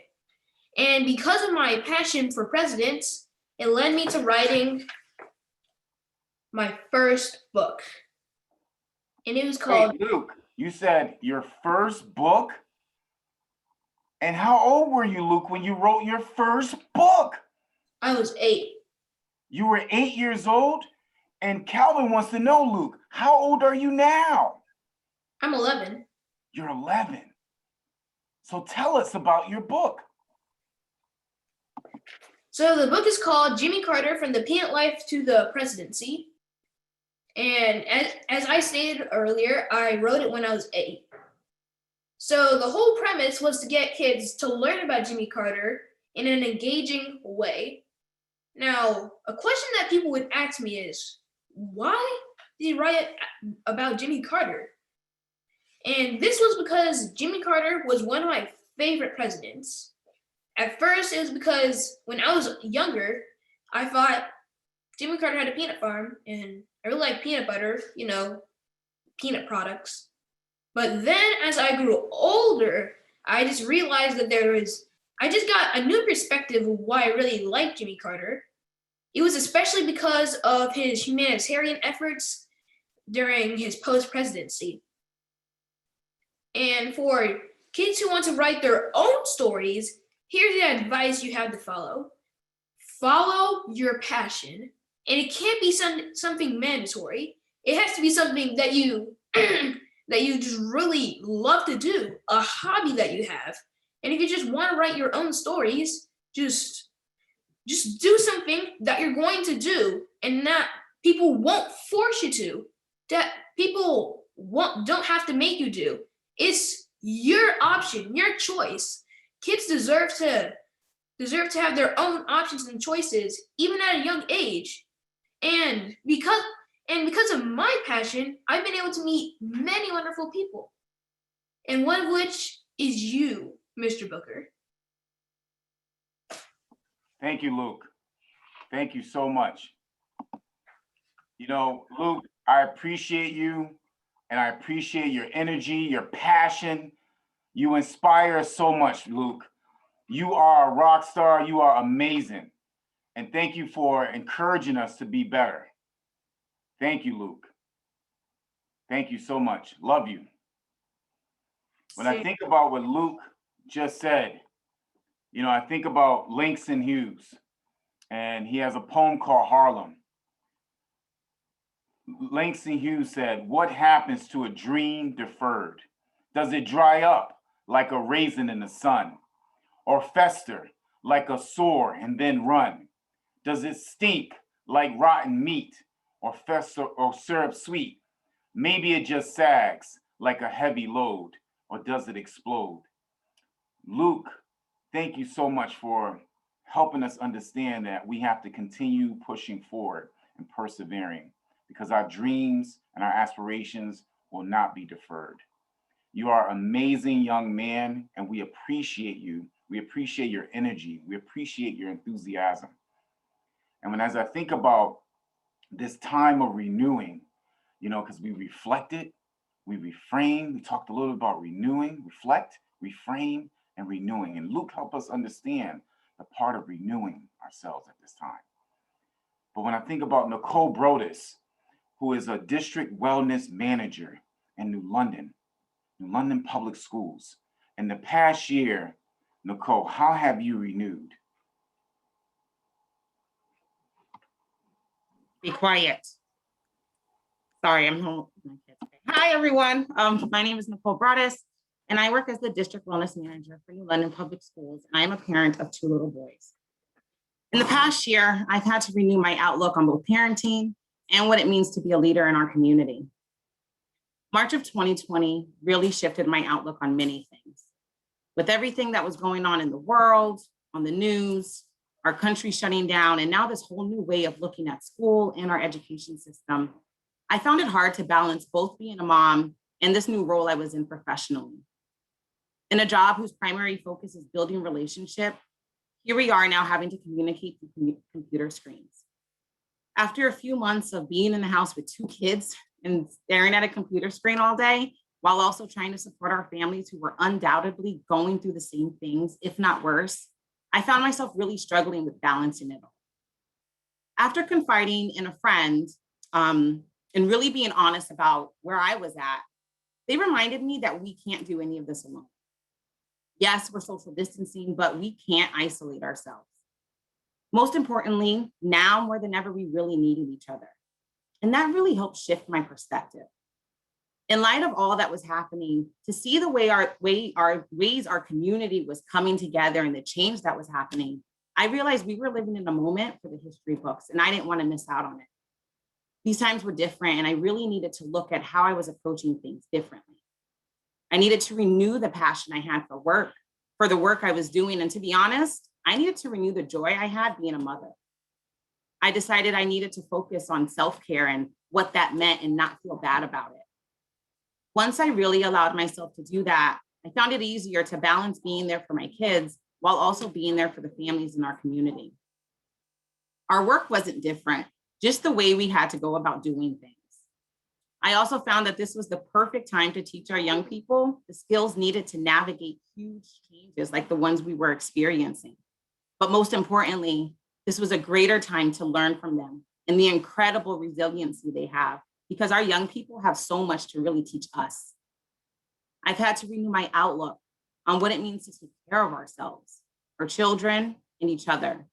And because of my passion for presidents, it led me to writing my first book. And it was called— Wait, Luke, you said your first book? And how old were you, Luke, when you wrote your first book? I was 8. You were 8 years old? And Calvin wants to know, Luke, how old are you now? I'm 11. You're 11. So tell us about your book. So the book is called Jimmy Carter, From the Peanut Life to the Presidency. And as I stated earlier, I wrote it when I was 8. So the whole premise was to get kids to learn about Jimmy Carter in an engaging way. Now, a question that people would ask me is, why did he write about Jimmy Carter? And this was because Jimmy Carter was one of my favorite presidents. At first, it was because when I was younger, I thought Jimmy Carter had a peanut farm, and I really like peanut butter, peanut products. But then as I grew older, I just realized that I just got a new perspective of why I really liked Jimmy Carter. It was especially because of his humanitarian efforts during his post-presidency. And for kids who want to write their own stories, here's the advice you have to follow. Follow your passion. And it can't be something mandatory. It has to be something that you that you just really love to do, a hobby that you have. And if you just want to write your own stories, just do something that you're going to do, and not people won't force you to. That people don't have to make you do. It's your option, your choice. Kids deserve to have their own options and choices, even at a young age. And because of my passion, I've been able to meet many wonderful people. And one of which is you, Mr. Booker. Thank you, Luke. Thank you so much. Luke, I appreciate you, and I appreciate your energy, your passion. You inspire us so much, Luke. You are a rock star. You are amazing. And thank you for encouraging us to be better. Thank you, Luke. Thank you so much. Love you. When I think about what Luke just said, I think about Langston Hughes, and he has a poem called Harlem. Langston Hughes said, "What happens to a dream deferred? Does it dry up like a raisin in the sun, or fester like a sore and then run? Does it stink like rotten meat, or fester or syrup sweet? Maybe it just sags like a heavy load, or does it explode?" Luke, thank you so much for helping us understand that we have to continue pushing forward and persevering, because our dreams and our aspirations will not be deferred. You are an amazing young man, and we appreciate you. We appreciate your energy. We appreciate your enthusiasm. And as I think about this time of renewing, because we reflected, we reframed, we talked a little about renewing, reflect, reframe, and renewing. And Luke helped us understand the part of renewing ourselves at this time. But when I think about Nicole Brodus, who is a district wellness manager in New London Public Schools, in the past year, Nicole, how have you renewed? Be quiet. Sorry, I'm home. Hi, everyone. My name is Nicole Brodus, and I work as the District Wellness Manager for New London Public Schools, and I am a parent of 2 little boys. In the past year, I've had to renew my outlook on both parenting and what it means to be a leader in our community. March of 2020 really shifted my outlook on many things. With everything that was going on in the world, on the news, our country shutting down, and now this whole new way of looking at school and our education system, I found it hard to balance both being a mom and this new role I was in professionally. In a job whose primary focus is building relationship, here we are now having to communicate through computer screens. After a few months of being in the house with 2 kids and staring at a computer screen all day, while also trying to support our families who were undoubtedly going through the same things, if not worse, I found myself really struggling with balancing it all. After confiding in a friend and really being honest about where I was at, they reminded me that we can't do any of this alone. Yes, we're social distancing, but we can't isolate ourselves. Most importantly, now more than ever, we really needed each other. And that really helped shift my perspective. In light of all that was happening, to see the ways our community was coming together and the change that was happening, I realized we were living in a moment for the history books, and I didn't want to miss out on it. These times were different, and I really needed to look at how I was approaching things differently. I needed to renew the passion I had for the work I was doing, and to be honest, I needed to renew the joy I had being a mother. I decided I needed to focus on self-care and what that meant and not feel bad about it. Once I really allowed myself to do that, I found it easier to balance being there for my kids while also being there for the families in our community. Our work wasn't different, just the way we had to go about doing things. I also found that this was the perfect time to teach our young people the skills needed to navigate huge changes like the ones we were experiencing. But most importantly, this was a greater time to learn from them and the incredible resiliency they have, because our young people have so much to really teach us. I've had to renew my outlook on what it means to take care of ourselves, our children, and each other.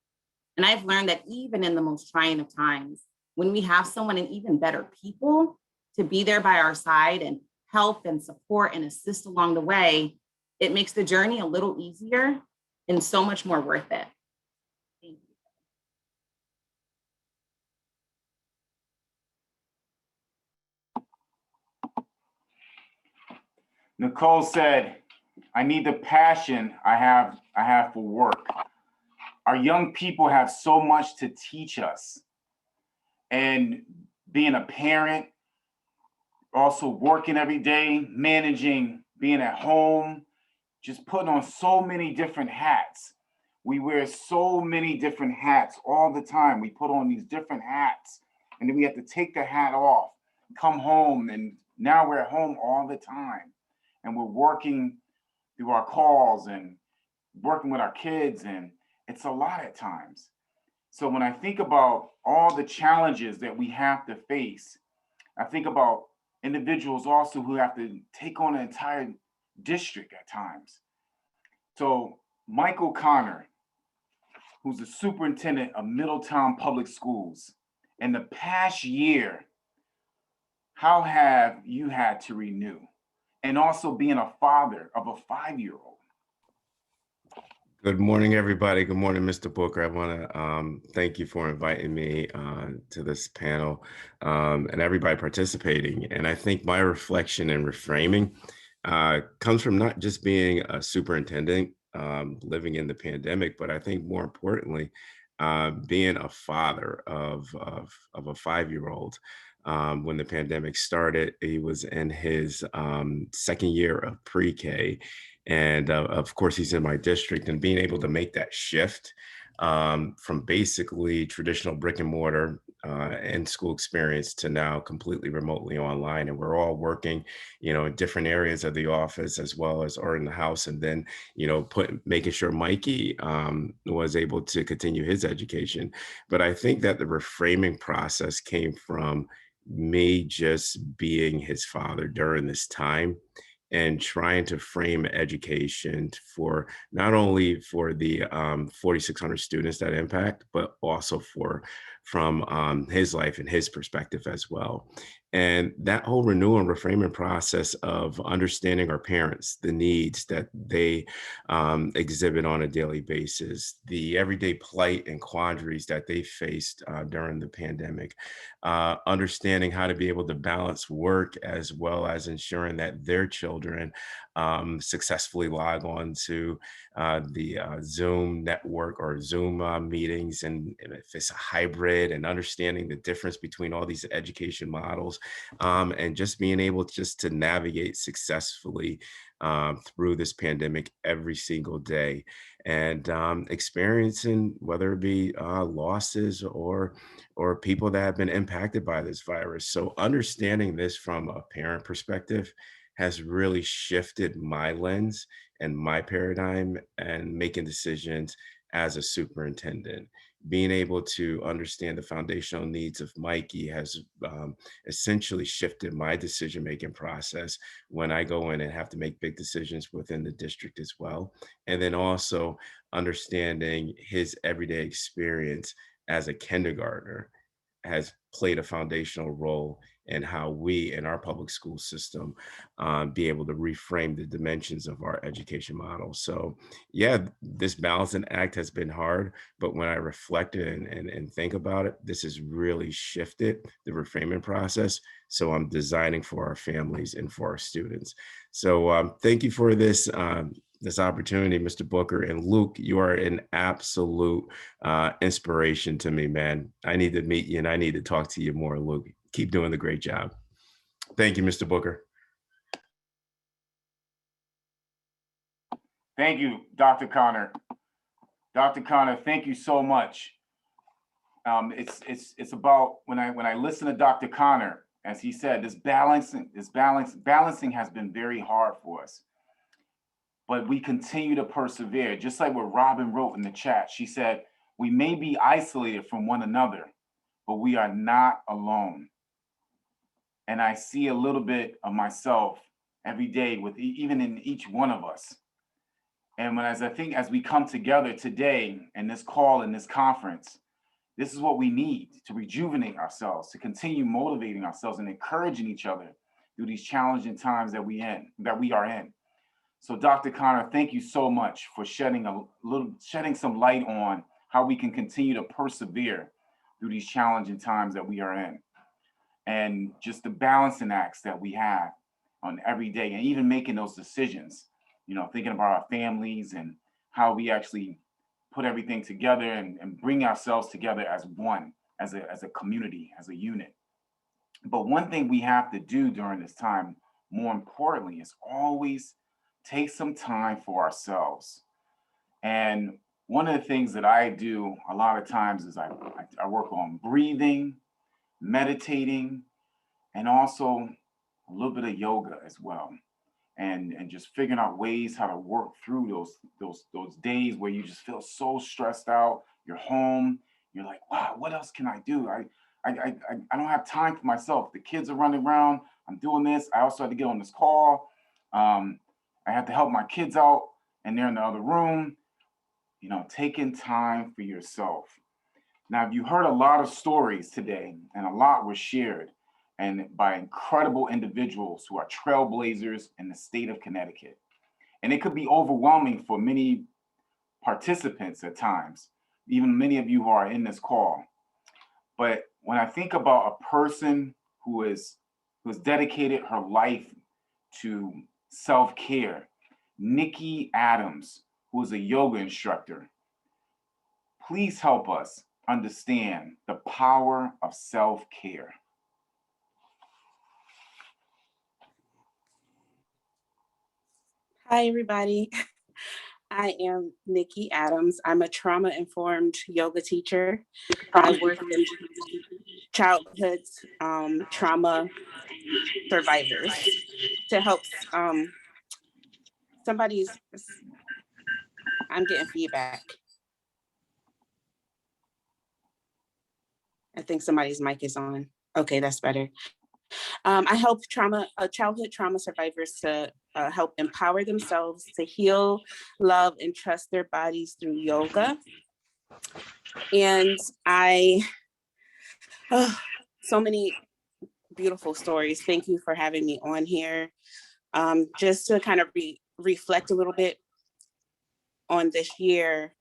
And I've learned that even in the most trying of times, when we have someone and even better people to be there by our side and help and support and assist along the way, it makes the journey a little easier and so much more worth it. Thank you. Nicole said, I need the passion I have for work. Our young people have so much to teach us. And being a parent, also working every day, managing, being at home, just putting on so many different hats. We wear so many different hats all the time. We put on these different hats, and then we have to take the hat off, come home, and now we're at home all the time. And we're working through our calls and working with our kids, and it's a lot at times. So when I think about all the challenges that we have to face, I think about individuals also who have to take on an entire district at times. So Michael Connor, who's the superintendent of Middletown Public Schools, in the past year, how have you had to renew? And also being a father of a 5-year-old. Good morning, everybody. Good morning, Mr. Booker. I want to thank you for inviting me to this panel and everybody participating. And I think my reflection and reframing comes from not just being a superintendent living in the pandemic, but I think more importantly, being a father of a 5-year-old. When the pandemic started, he was in his second year of pre-K. And of course, he's in my district, and being able to make that shift from basically traditional brick and mortar and school experience to now completely remotely online. And we're all working, in different areas of the office as well as or in the house. And then, making sure Mikey was able to continue his education. But I think that the reframing process came from me just being his father during this time, and trying to frame education for not only for the 4,600 students that impact, but also for from his life and his perspective as well. And that whole renewal and reframing process of understanding our parents, the needs that they exhibit on a daily basis, the everyday plight and quandaries that they faced during the pandemic, understanding how to be able to balance work as well as ensuring that their children successfully log on to the Zoom network or Zoom meetings, and if it's a hybrid, and understanding the difference between all these education models, and just being able just to navigate successfully through this pandemic every single day, and experiencing whether it be losses or people that have been impacted by this virus. So understanding this from a parent perspective has really shifted my lens and my paradigm and making decisions as a superintendent. Being able to understand the foundational needs of Mikey has essentially shifted my decision-making process when I go in and have to make big decisions within the district as well. And then also understanding his everyday experience as a kindergartner has played a foundational role in how we in our public school system be able to reframe the dimensions of our education model. So yeah, this balancing act has been hard, but when I reflect and think about it, this has really shifted the reframing process. So I'm designing for our families and for our students. So thank you for this opportunity, Mr. Booker. And Luke, you are an absolute inspiration to me, man. I need to meet you and I need to talk to you more, Luke. Keep doing the great job. Thank you, Mr. Booker. Thank you, Dr. Connor. Dr. Connor, thank you so much. It's about when I listen to Dr. Connor, as he said, balancing has been very hard for us. But we continue to persevere, just like what Robin wrote in the chat. She said, we may be isolated from one another, but we are not alone. And I see a little bit of myself every day with even in each one of us. And as we come together today in this call, in this conference, this is what we need to rejuvenate ourselves, to continue motivating ourselves and encouraging each other through these challenging times that we are in. So Dr. Connor, thank you so much for shedding some light on how we can continue to persevere through these challenging times that we are in. And just the balancing acts that we have on every day, and even making those decisions, thinking about our families and how we actually put everything together and bring ourselves together as one, as a community, as a unit. But one thing we have to do during this time, more importantly, is always take some time for ourselves. And one of the things that I do a lot of times is I work on breathing, meditating, and also a little bit of yoga as well. And just figuring out ways how to work through those days where you just feel so stressed out. You're home, you're like, wow, what else can I do? I don't have time for myself. The kids are running around, I'm doing this. I also had to get on this call. I had to help my kids out and they're in the other room. Taking time for yourself. Now, you heard a lot of stories today, and a lot were shared and by incredible individuals who are trailblazers in the state of Connecticut. And it could be overwhelming for many participants at times, even many of you who are in this call. But when I think about a person who has dedicated her life to self-care, Nikki Adams, who is a yoga instructor, please help us understand the power of self-care. Hi, everybody. I am Nikki Adams. I'm a trauma-informed yoga teacher. I work with childhood trauma survivors to help I'm getting feedback. I think somebody's mic is on. Okay, that's better. I help childhood trauma survivors to help empower themselves to heal, love, and trust their bodies through yoga. And I Oh, so many beautiful stories. Thank you for having me on here. Just to kind of reflect a little bit on this year,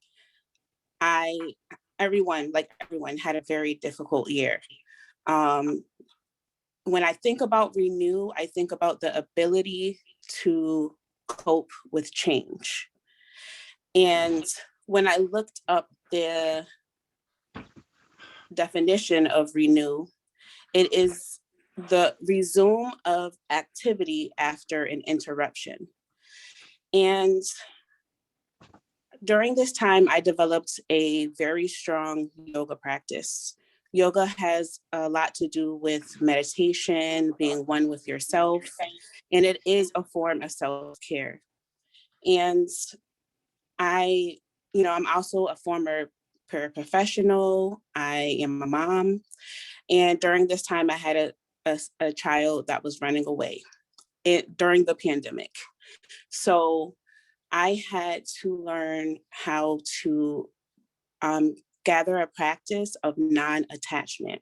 everyone had a very difficult year. When I think about Renew, I think about the ability to cope with change. And when I looked up the definition of Renew, it is the resume of activity after an interruption. And during this time, I developed a very strong yoga practice. Yoga has a lot to do with meditation, being one with yourself, and it is a form of self-care. And I'm also a former paraprofessional. I am a mom. And during this time, I had a child that was running away during the pandemic. So I had to learn how to gather a practice of non-attachment.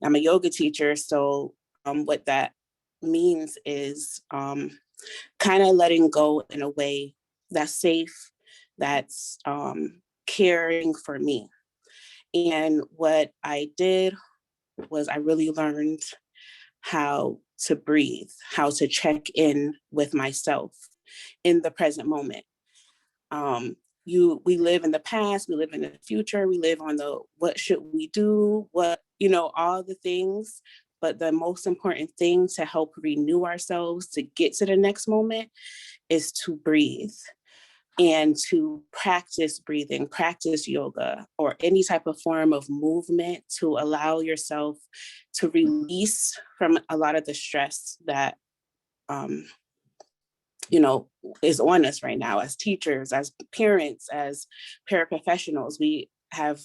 I'm a yoga teacher, so what that means is kind of letting go in a way that's safe, that's caring for me. And what I did was I really learned how to breathe, how to check in with myself in the present moment. We live in the past, we live in the future, we live on the what should we do, all the things. But the most important thing to help renew ourselves to get to the next moment is to breathe and to practice breathing, practice yoga or any type of form of movement to allow yourself to release from a lot of the stress that is on us right now as teachers, as parents, as paraprofessionals. We have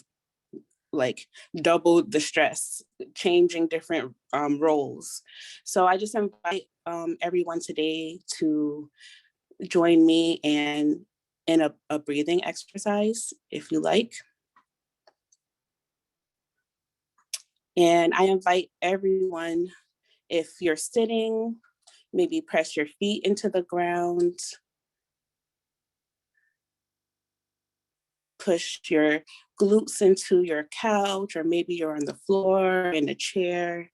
doubled the stress, changing different roles. So I just invite everyone today to join me in a breathing exercise, if you like. And I invite everyone, if you're sitting, maybe press your feet into the ground. Push your glutes into your couch, or maybe you're on the floor in a chair.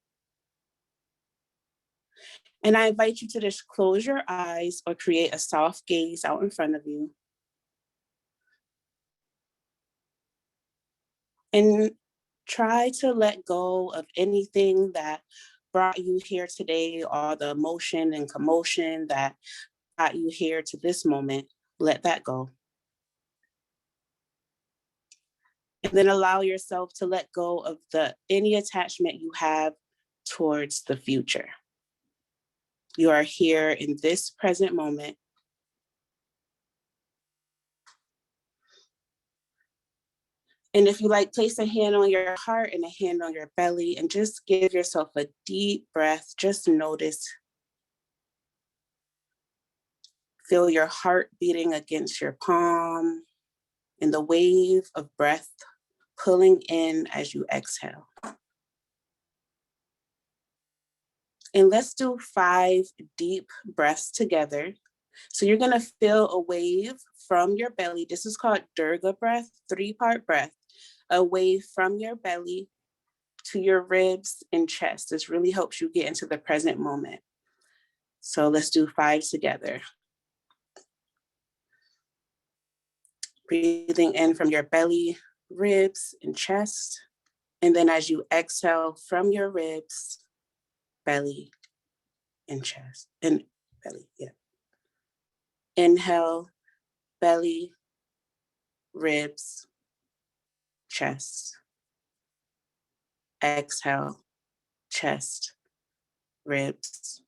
And I invite you to just close your eyes or create a soft gaze out in front of you. And try to let go of anything that brought you here today, or the emotion and commotion that brought you here to this moment. Let that go. And then allow yourself to let go of any attachment you have towards the future. You are here in this present moment. And if you like, place a hand on your heart and a hand on your belly and just give yourself a deep breath. Just notice. Feel your heart beating against your palm and the wave of breath pulling in as you exhale. And let's do 5 deep breaths together. So you're gonna feel a wave from your belly. This is called Durga breath, 3-part breath. A wave from your belly to your ribs and chest. This really helps you get into the present moment. So let's do 5 together. Breathing in from your belly, ribs, and chest. And then as you exhale from your ribs, belly, and chest, and belly, yeah. Inhale, belly, ribs, chest. Exhale, chest, ribs,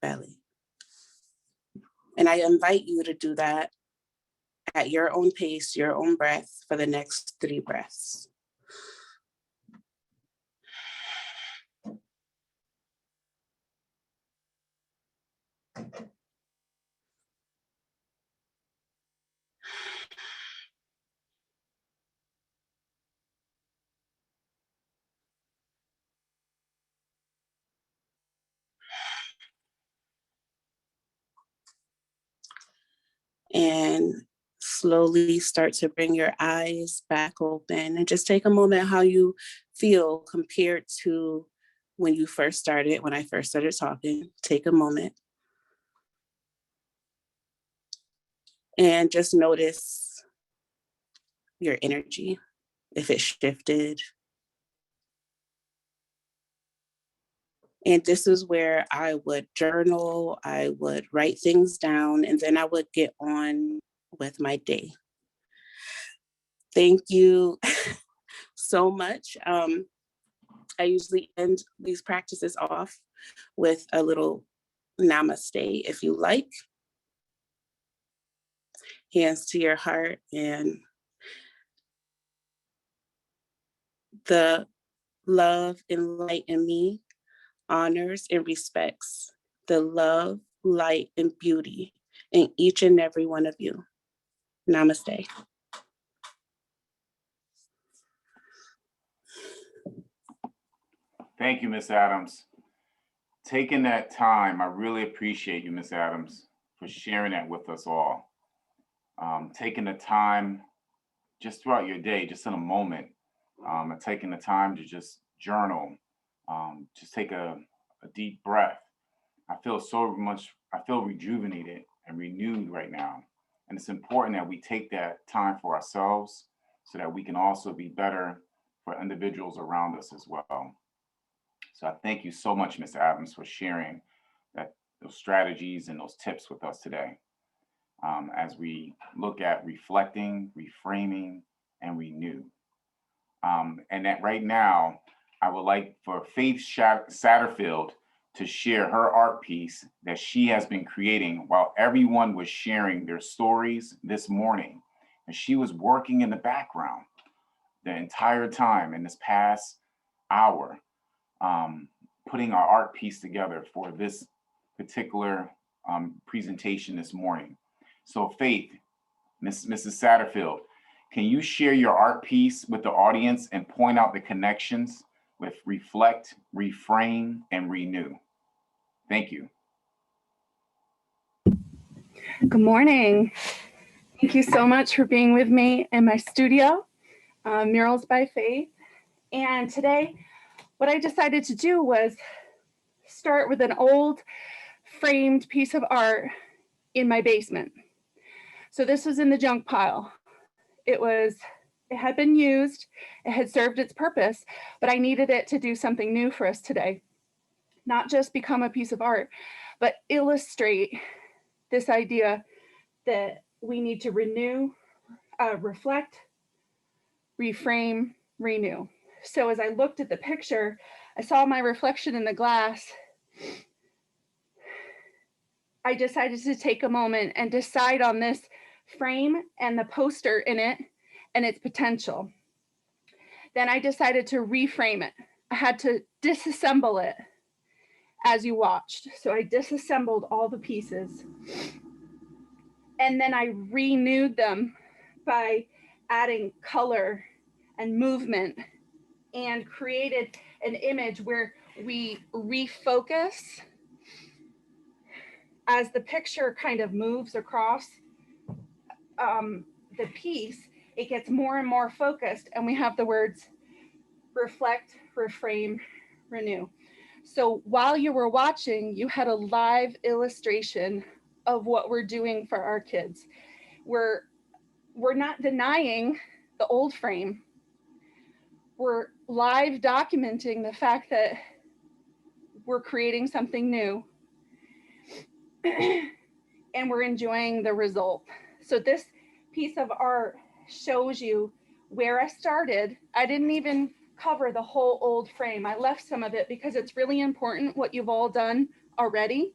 belly. And I invite you to do that at your own pace, your own breath for the next 3 breaths. and slowly start to bring your eyes back open and just take a moment how you feel compared to when you first started, when I first started talking. Take a moment and just notice your energy, if it shifted. And this is where I would journal, I would write things down, and then I would get on with my day. Thank you so much. I usually end these practices off with a little namaste, if you like. Hands to your heart, and the love and light in me honors and respects the love, light, and beauty in each and every one of you. Namaste. Thank you, Ms. Adams. Taking that time, I really appreciate you, Ms. Adams, for sharing that with us all. Taking the time just throughout your day, just in a moment, and taking the time to just journal, just take a deep breath. I feel rejuvenated and renewed right now. And it's important that we take that time for ourselves so that we can also be better for individuals around us as well. So I thank you so much, Ms. Adams, for sharing those strategies and those tips with us today. As we look at reflecting, reframing, and renew. And that right now, I would like for Faith Satterfield to share her art piece that she has been creating while everyone was sharing their stories this morning. And she was working in the background the entire time in this past hour, putting our art piece together for this particular presentation this morning. So Faith, Mrs. Satterfield, can you share your art piece with the audience and point out the connections with reflect, reframe, and renew? Thank you. Good morning. Thank you so much for being with me in my studio, Murals by Faith. And today, what I decided to do was start with an old framed piece of art in my basement. So this was in the junk pile. It had been used, it had served its purpose, but I needed it to do something new for us today. Not just become a piece of art, but illustrate this idea that we need to renew, reflect, reframe, renew. So as I looked at the picture, I saw my reflection in the glass. I decided to take a moment and decide on this frame and the poster in it and its potential. Then I decided to reframe it. I had to disassemble it as you watched. So I disassembled all the pieces. And then I renewed them by adding color and movement and created an image where we refocus as the picture kind of moves across the piece. It gets more and more focused, and we have the words reflect, reframe, renew. So while you were watching, you had a live illustration of what we're doing for our kids. We're not denying the old frame. We're live documenting the fact that we're creating something new and we're enjoying the result. So this piece of art shows you where I started. I didn't even cover the whole old frame. I left some of it because it's really important what you've all done already.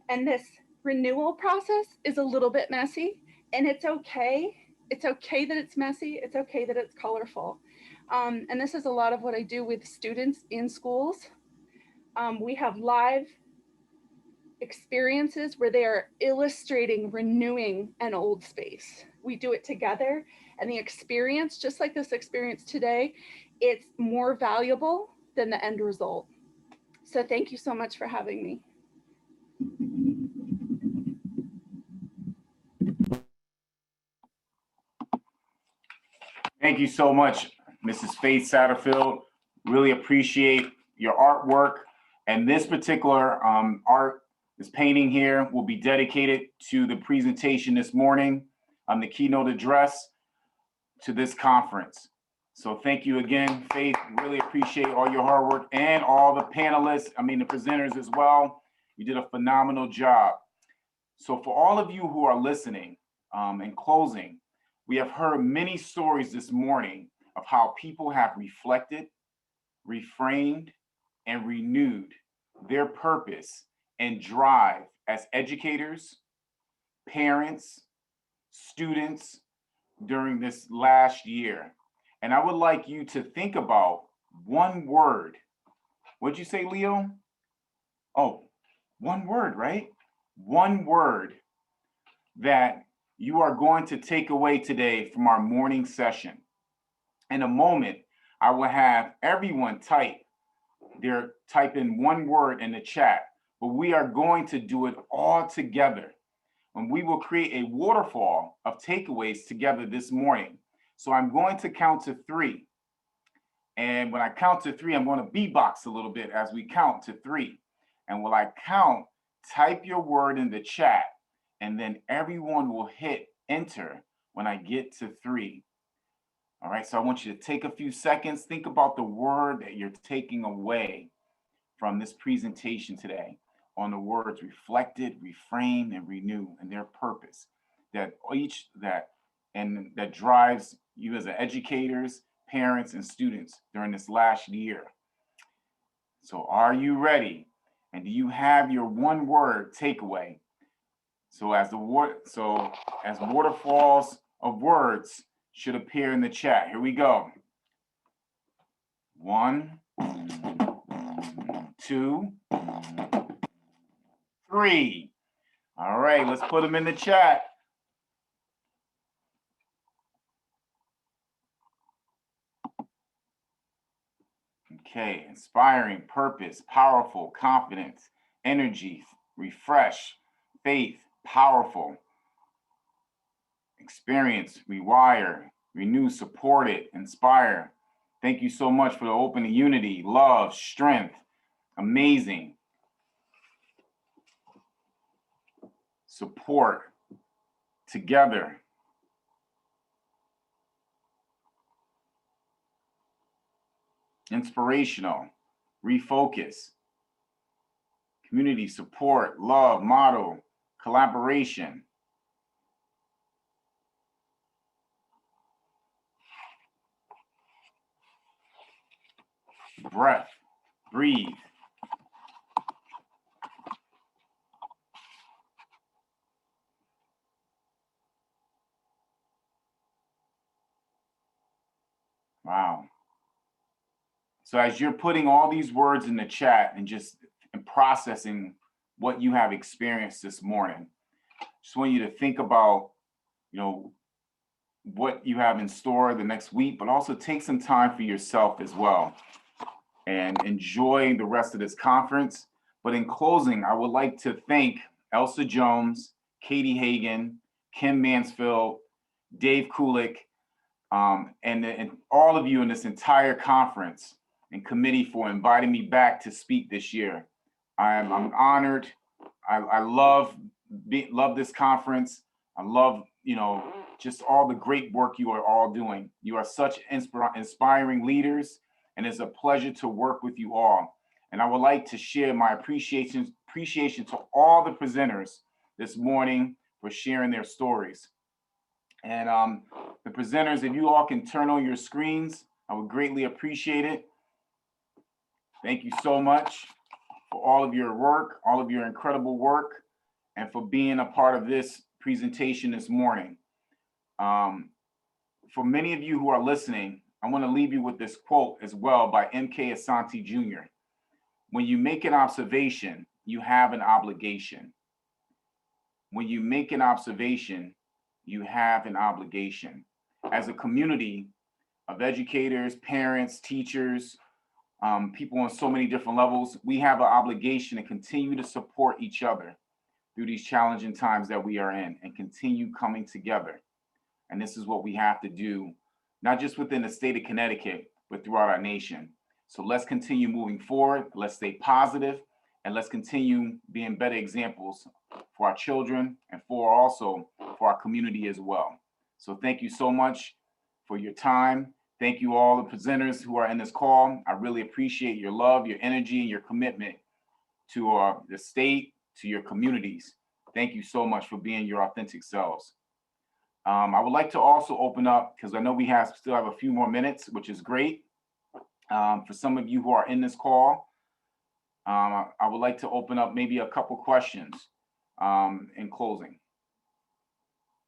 And this renewal process is a little bit messy, and it's okay. It's okay that it's messy. It's okay that it's colorful. And this is a lot of what I do with students in schools. We have live experiences where they are illustrating, renewing an old space. We do it together, and the experience, just like this experience today, it's more valuable than the end result. So thank you so much for having me. Thank you so much, Mrs. Faith Satterfield. Really appreciate your artwork. And this particular art, this painting here, will be dedicated to the presentation this morning on the keynote address to this conference. So thank you again, Faith. Really appreciate all your hard work and all the panelists, the presenters as well. You did a phenomenal job. So for all of you who are listening, in closing, we have heard many stories this morning of how people have reflected, reframed, and renewed their purpose and drive as educators, parents, students during this last year. And I would like you to think about one word. What'd you say, Leo? Oh, one word, right? One word that you are going to take away today from our morning session. In a moment, I will have everyone type in one word in the chat, but we are going to do it all together. And we will create a waterfall of takeaways together this morning. So I'm going to count to 3. And when I count to 3, I'm going to beatbox a little bit as we count to 3. And when I count, type your word in the chat, and then everyone will hit enter when I get to 3. All right, so I want you to take a few seconds, think about the word that you're taking away from this presentation today on the words reflected, reframed, and renew, and their purpose that drives you as educators, parents, and students during this last year. So are you ready? And do you have your one word takeaway? So as waterfalls of words should appear in the chat. Here we go. 1, 2, 3. All right, let's put them in the chat. Okay, inspiring, purpose, powerful, confidence, energy, refresh, faith, powerful, experience, rewire, renew, support it, inspire. Thank you so much for the open unity, love, strength, amazing. Support, together. Inspirational, refocus. Community support, love, model, collaboration. Breath, breathe. Wow. So as you're putting all these words in the chat and just processing what you have experienced this morning, just want you to think about, what you have in store the next week, but also take some time for yourself as well and enjoy the rest of this conference. But in closing, I would like to thank Elsa Jones, Katie Hagan, Kim Mansfield, Dave Kulik, and all of you in this entire conference and committee for inviting me back to speak this year. I'm honored. I love this conference. I love, just all the great work you are all doing. You are such inspiring leaders, and it's a pleasure to work with you all. And I would like to share my appreciation to all the presenters this morning for sharing their stories. And the presenters, if you all can turn on your screens, I would greatly appreciate it. Thank you so much for all of your work, all of your incredible work, and for being a part of this presentation this morning. For many of you who are listening, I want to leave you with this quote as well by M.K. Asante Jr. When you make an observation, you have an obligation. When you make an observation, you have an obligation. As a community of educators, parents, teachers, people on so many different levels, we have an obligation to continue to support each other through these challenging times that we are in and continue coming together. And this is what we have to do not just within the state of Connecticut, but throughout our nation. So let's continue moving forward. Let's stay positive, and let's continue being better examples for our children and for our community as well. So thank you so much for your time. Thank you all the presenters who are in this call. I really appreciate your love, your energy, and your commitment to the state, to your communities. Thank you so much for being your authentic selves. I would like to also open up, because I know we still have a few more minutes, which is great. For some of you who are in this call, I would like to open up maybe a couple questions in closing.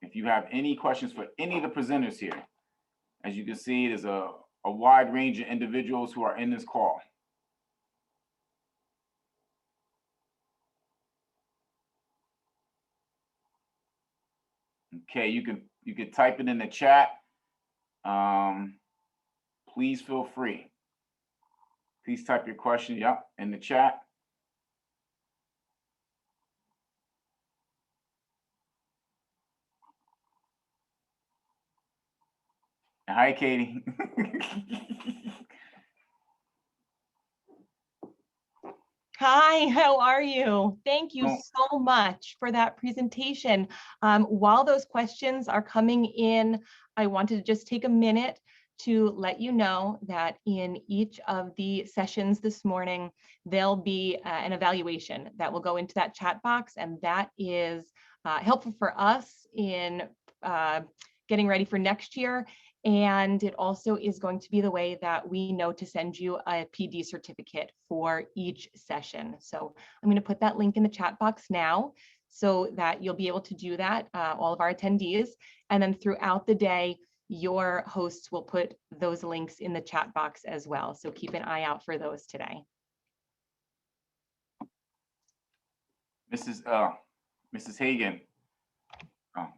If you have any questions for any of the presenters here, as you can see, there's a wide range of individuals who are in this call. Okay, you can type it in the chat. Please feel free. Please type your question, in the chat. Hi, Katie. Hi, how are you? Thank you so much for that presentation. While those questions are coming in, I wanted to just take a minute to let you know that in each of the sessions this morning, there'll be an evaluation that will go into that chat box, and that is helpful for us in getting ready for next year. And it also is going to be the way that we know to send you a PD certificate for each session. So I'm going to put that link in the chat box now so that you'll be able to do that, all of our attendees. And then throughout the day, your hosts will put those links in the chat box as well. So keep an eye out for those today. Mrs. Hagan. Oh.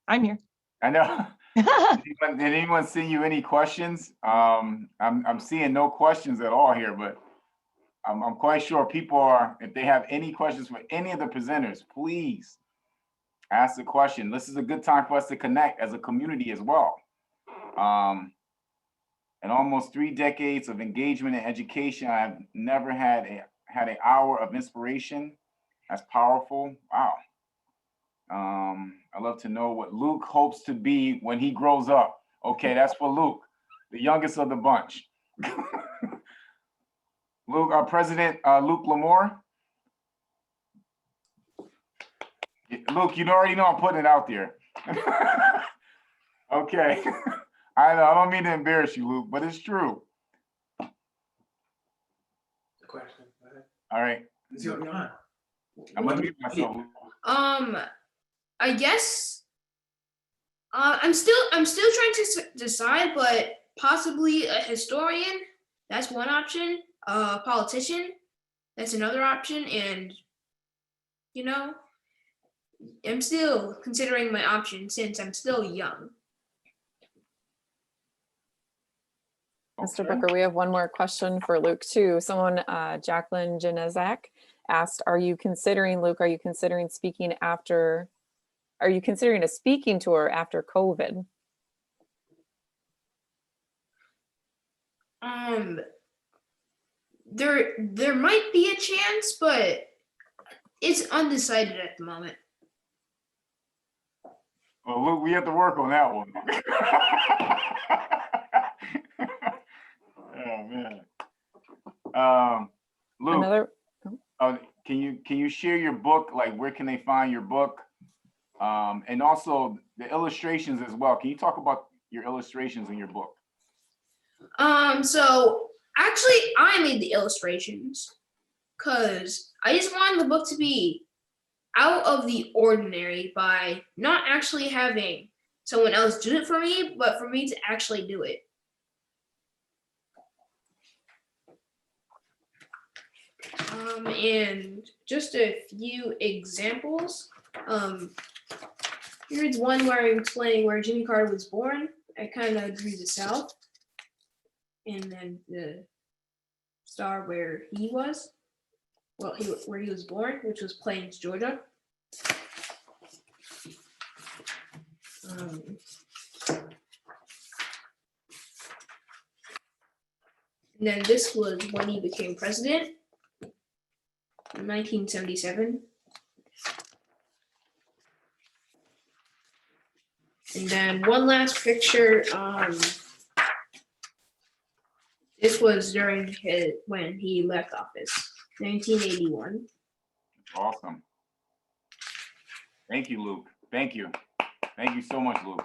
I'm here. I know. Did anyone send you any questions? I'm seeing no questions at all here, but I'm quite sure people are, if they have any questions for any of the presenters, please ask the question. This is a good time for us to connect as a community as well. In almost 3 decades of engagement and education, I've never had an hour of inspiration as powerful. Wow. I'd love to know what Luke hopes to be when he grows up. Okay, that's for Luke, the youngest of the bunch. Luke, our president, Luke Lamour. Luke, you already know I'm putting it out there. Okay, I know, I don't mean to embarrass you, Luke, but it's true. The question. All right. Is you on? I'm gonna mute myself. I guess I'm still trying to decide, but possibly a historian. That's one option. A politician. That's another option. And you know, I'm still considering my options since I'm still young. Mr. Booker, we have one more question for Luke too. Someone, Jacqueline Janezak, asked, are you considering speaking after? Are you considering a speaking tour after COVID? There might be a chance, but it's undecided at the moment. Well, Luke, we have to work on that one. Oh man. Luke, can you share your book? Like, where can they find your book? And also the illustrations as well. Can you talk about your illustrations in your book? So actually I made the illustrations because I just wanted the book to be out of the ordinary by not actually having someone else do it for me, but for me to actually do it. And just a few examples. Here's one where I'm explaining where Jimmy Carter was born. I kind of drew the South, and then the star where he was, where he was born, which was Plains, Georgia. And then this was when he became president in 1977. And then one last picture. This was during when he left office, 1981. Awesome. Thank you, Luke. Thank you. Thank you so much, Luke.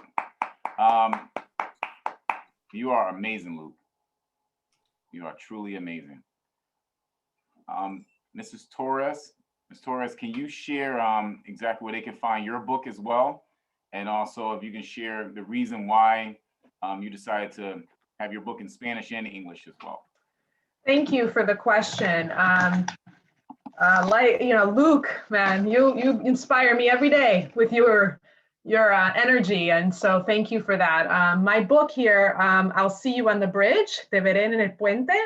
You are amazing, Luke. You are truly amazing. Mrs. Torres, Ms. Torres, can you share exactly where they can find your book as well? And also if you can share the reason why you decided to have your book in Spanish and English as well. Thank you for the question. Luke, man, you inspire me every day with your energy, and so thank you for that. My book here, I'll See You on the Bridge, Te veré en el puente,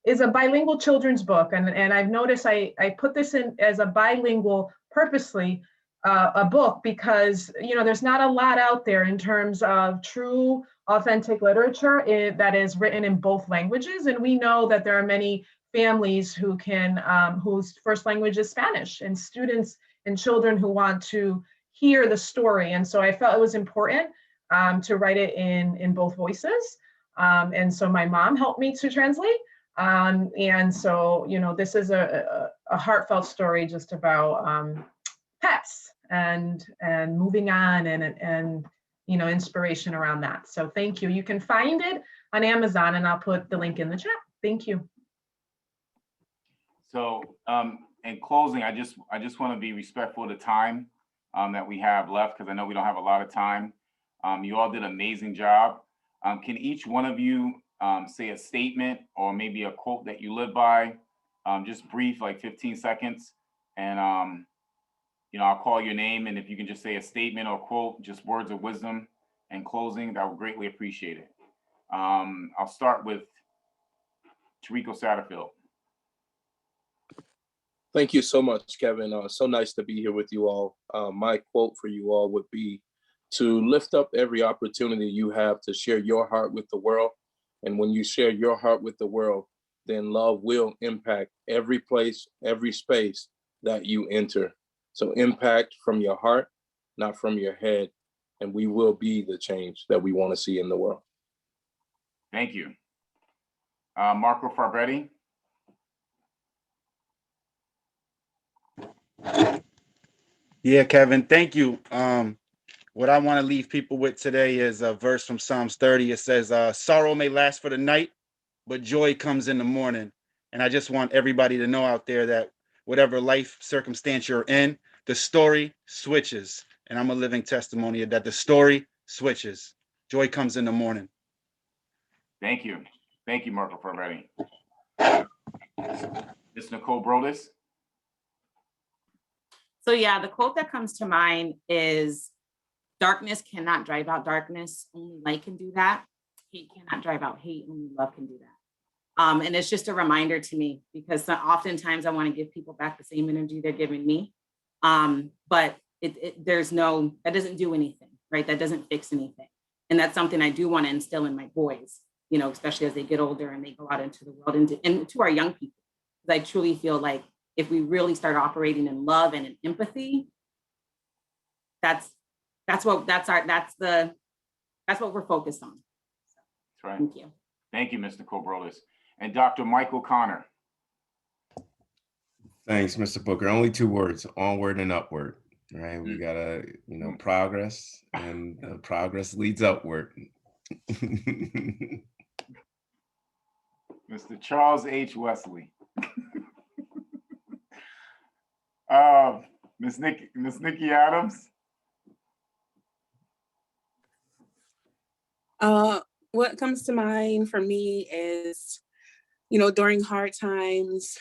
is a bilingual children's book, and I've noticed I put this in as a bilingual purposely a book because there's not a lot out there in terms of true authentic literature that is written in both languages, and we know that there are many families who can whose first language is Spanish, and students and children who want to hear the story. And so I felt it was important to write it in both voices. And so my mom helped me to translate. And so, this is a heartfelt story just about pets and moving on and inspiration around that. So thank you. You can find it on Amazon, and I'll put the link in the chat. Thank you. So in closing, I just want to be respectful of the time that we have left, because I know we don't have a lot of time. You all did an amazing job. Can each one of you say a statement or maybe a quote that you live by, just brief, like 15 seconds, and I'll call your name, and if you can just say a statement or quote, just words of wisdom in closing, that would greatly appreciate it. I'll start with Tarico Satterfield. Thank you so much, Kevin. So nice to be here with you all. My quote for you all would be to lift up every opportunity you have to share your heart with the world. And when you share your heart with the world, then love will impact every place, every space that you enter. So impact from your heart, not from your head, and we will be the change that we want to see in the world. Thank you. Marco Fabretti. Yeah, Kevin, thank you. What I want to leave people with today is a verse from Psalms 30. It says, sorrow may last for the night, but joy comes in the morning. And I just want everybody to know out there that whatever life circumstance you're in, the story switches. And I'm a living testimony of that. The story switches. Joy comes in the morning. Thank you. Thank you, Marco Fabretti. Ms. Nicole Brodus. So yeah, the quote that comes to mind is, darkness cannot drive out darkness, only light can do that. Hate cannot drive out hate, only love can do that. And it's just a reminder to me, because oftentimes I want to give people back the same energy they're giving me. But that doesn't do anything, right? That doesn't fix anything. And that's something I do want to instill in my boys, especially as they get older and they go out into the world and to our young people. Because I truly feel like if we really start operating in love and in empathy, that's what we're focused on. That's right. Thank you. Thank you, Ms. Nicole Brodus. And Dr. Michael Connor. Thanks, Mr. Booker. Only 2 words: onward and upward. Right? We gotta, progress, and progress leads upward. Mr. Charles H. Wesley. Miss Nikki Adams. What comes to mind for me is, during hard times,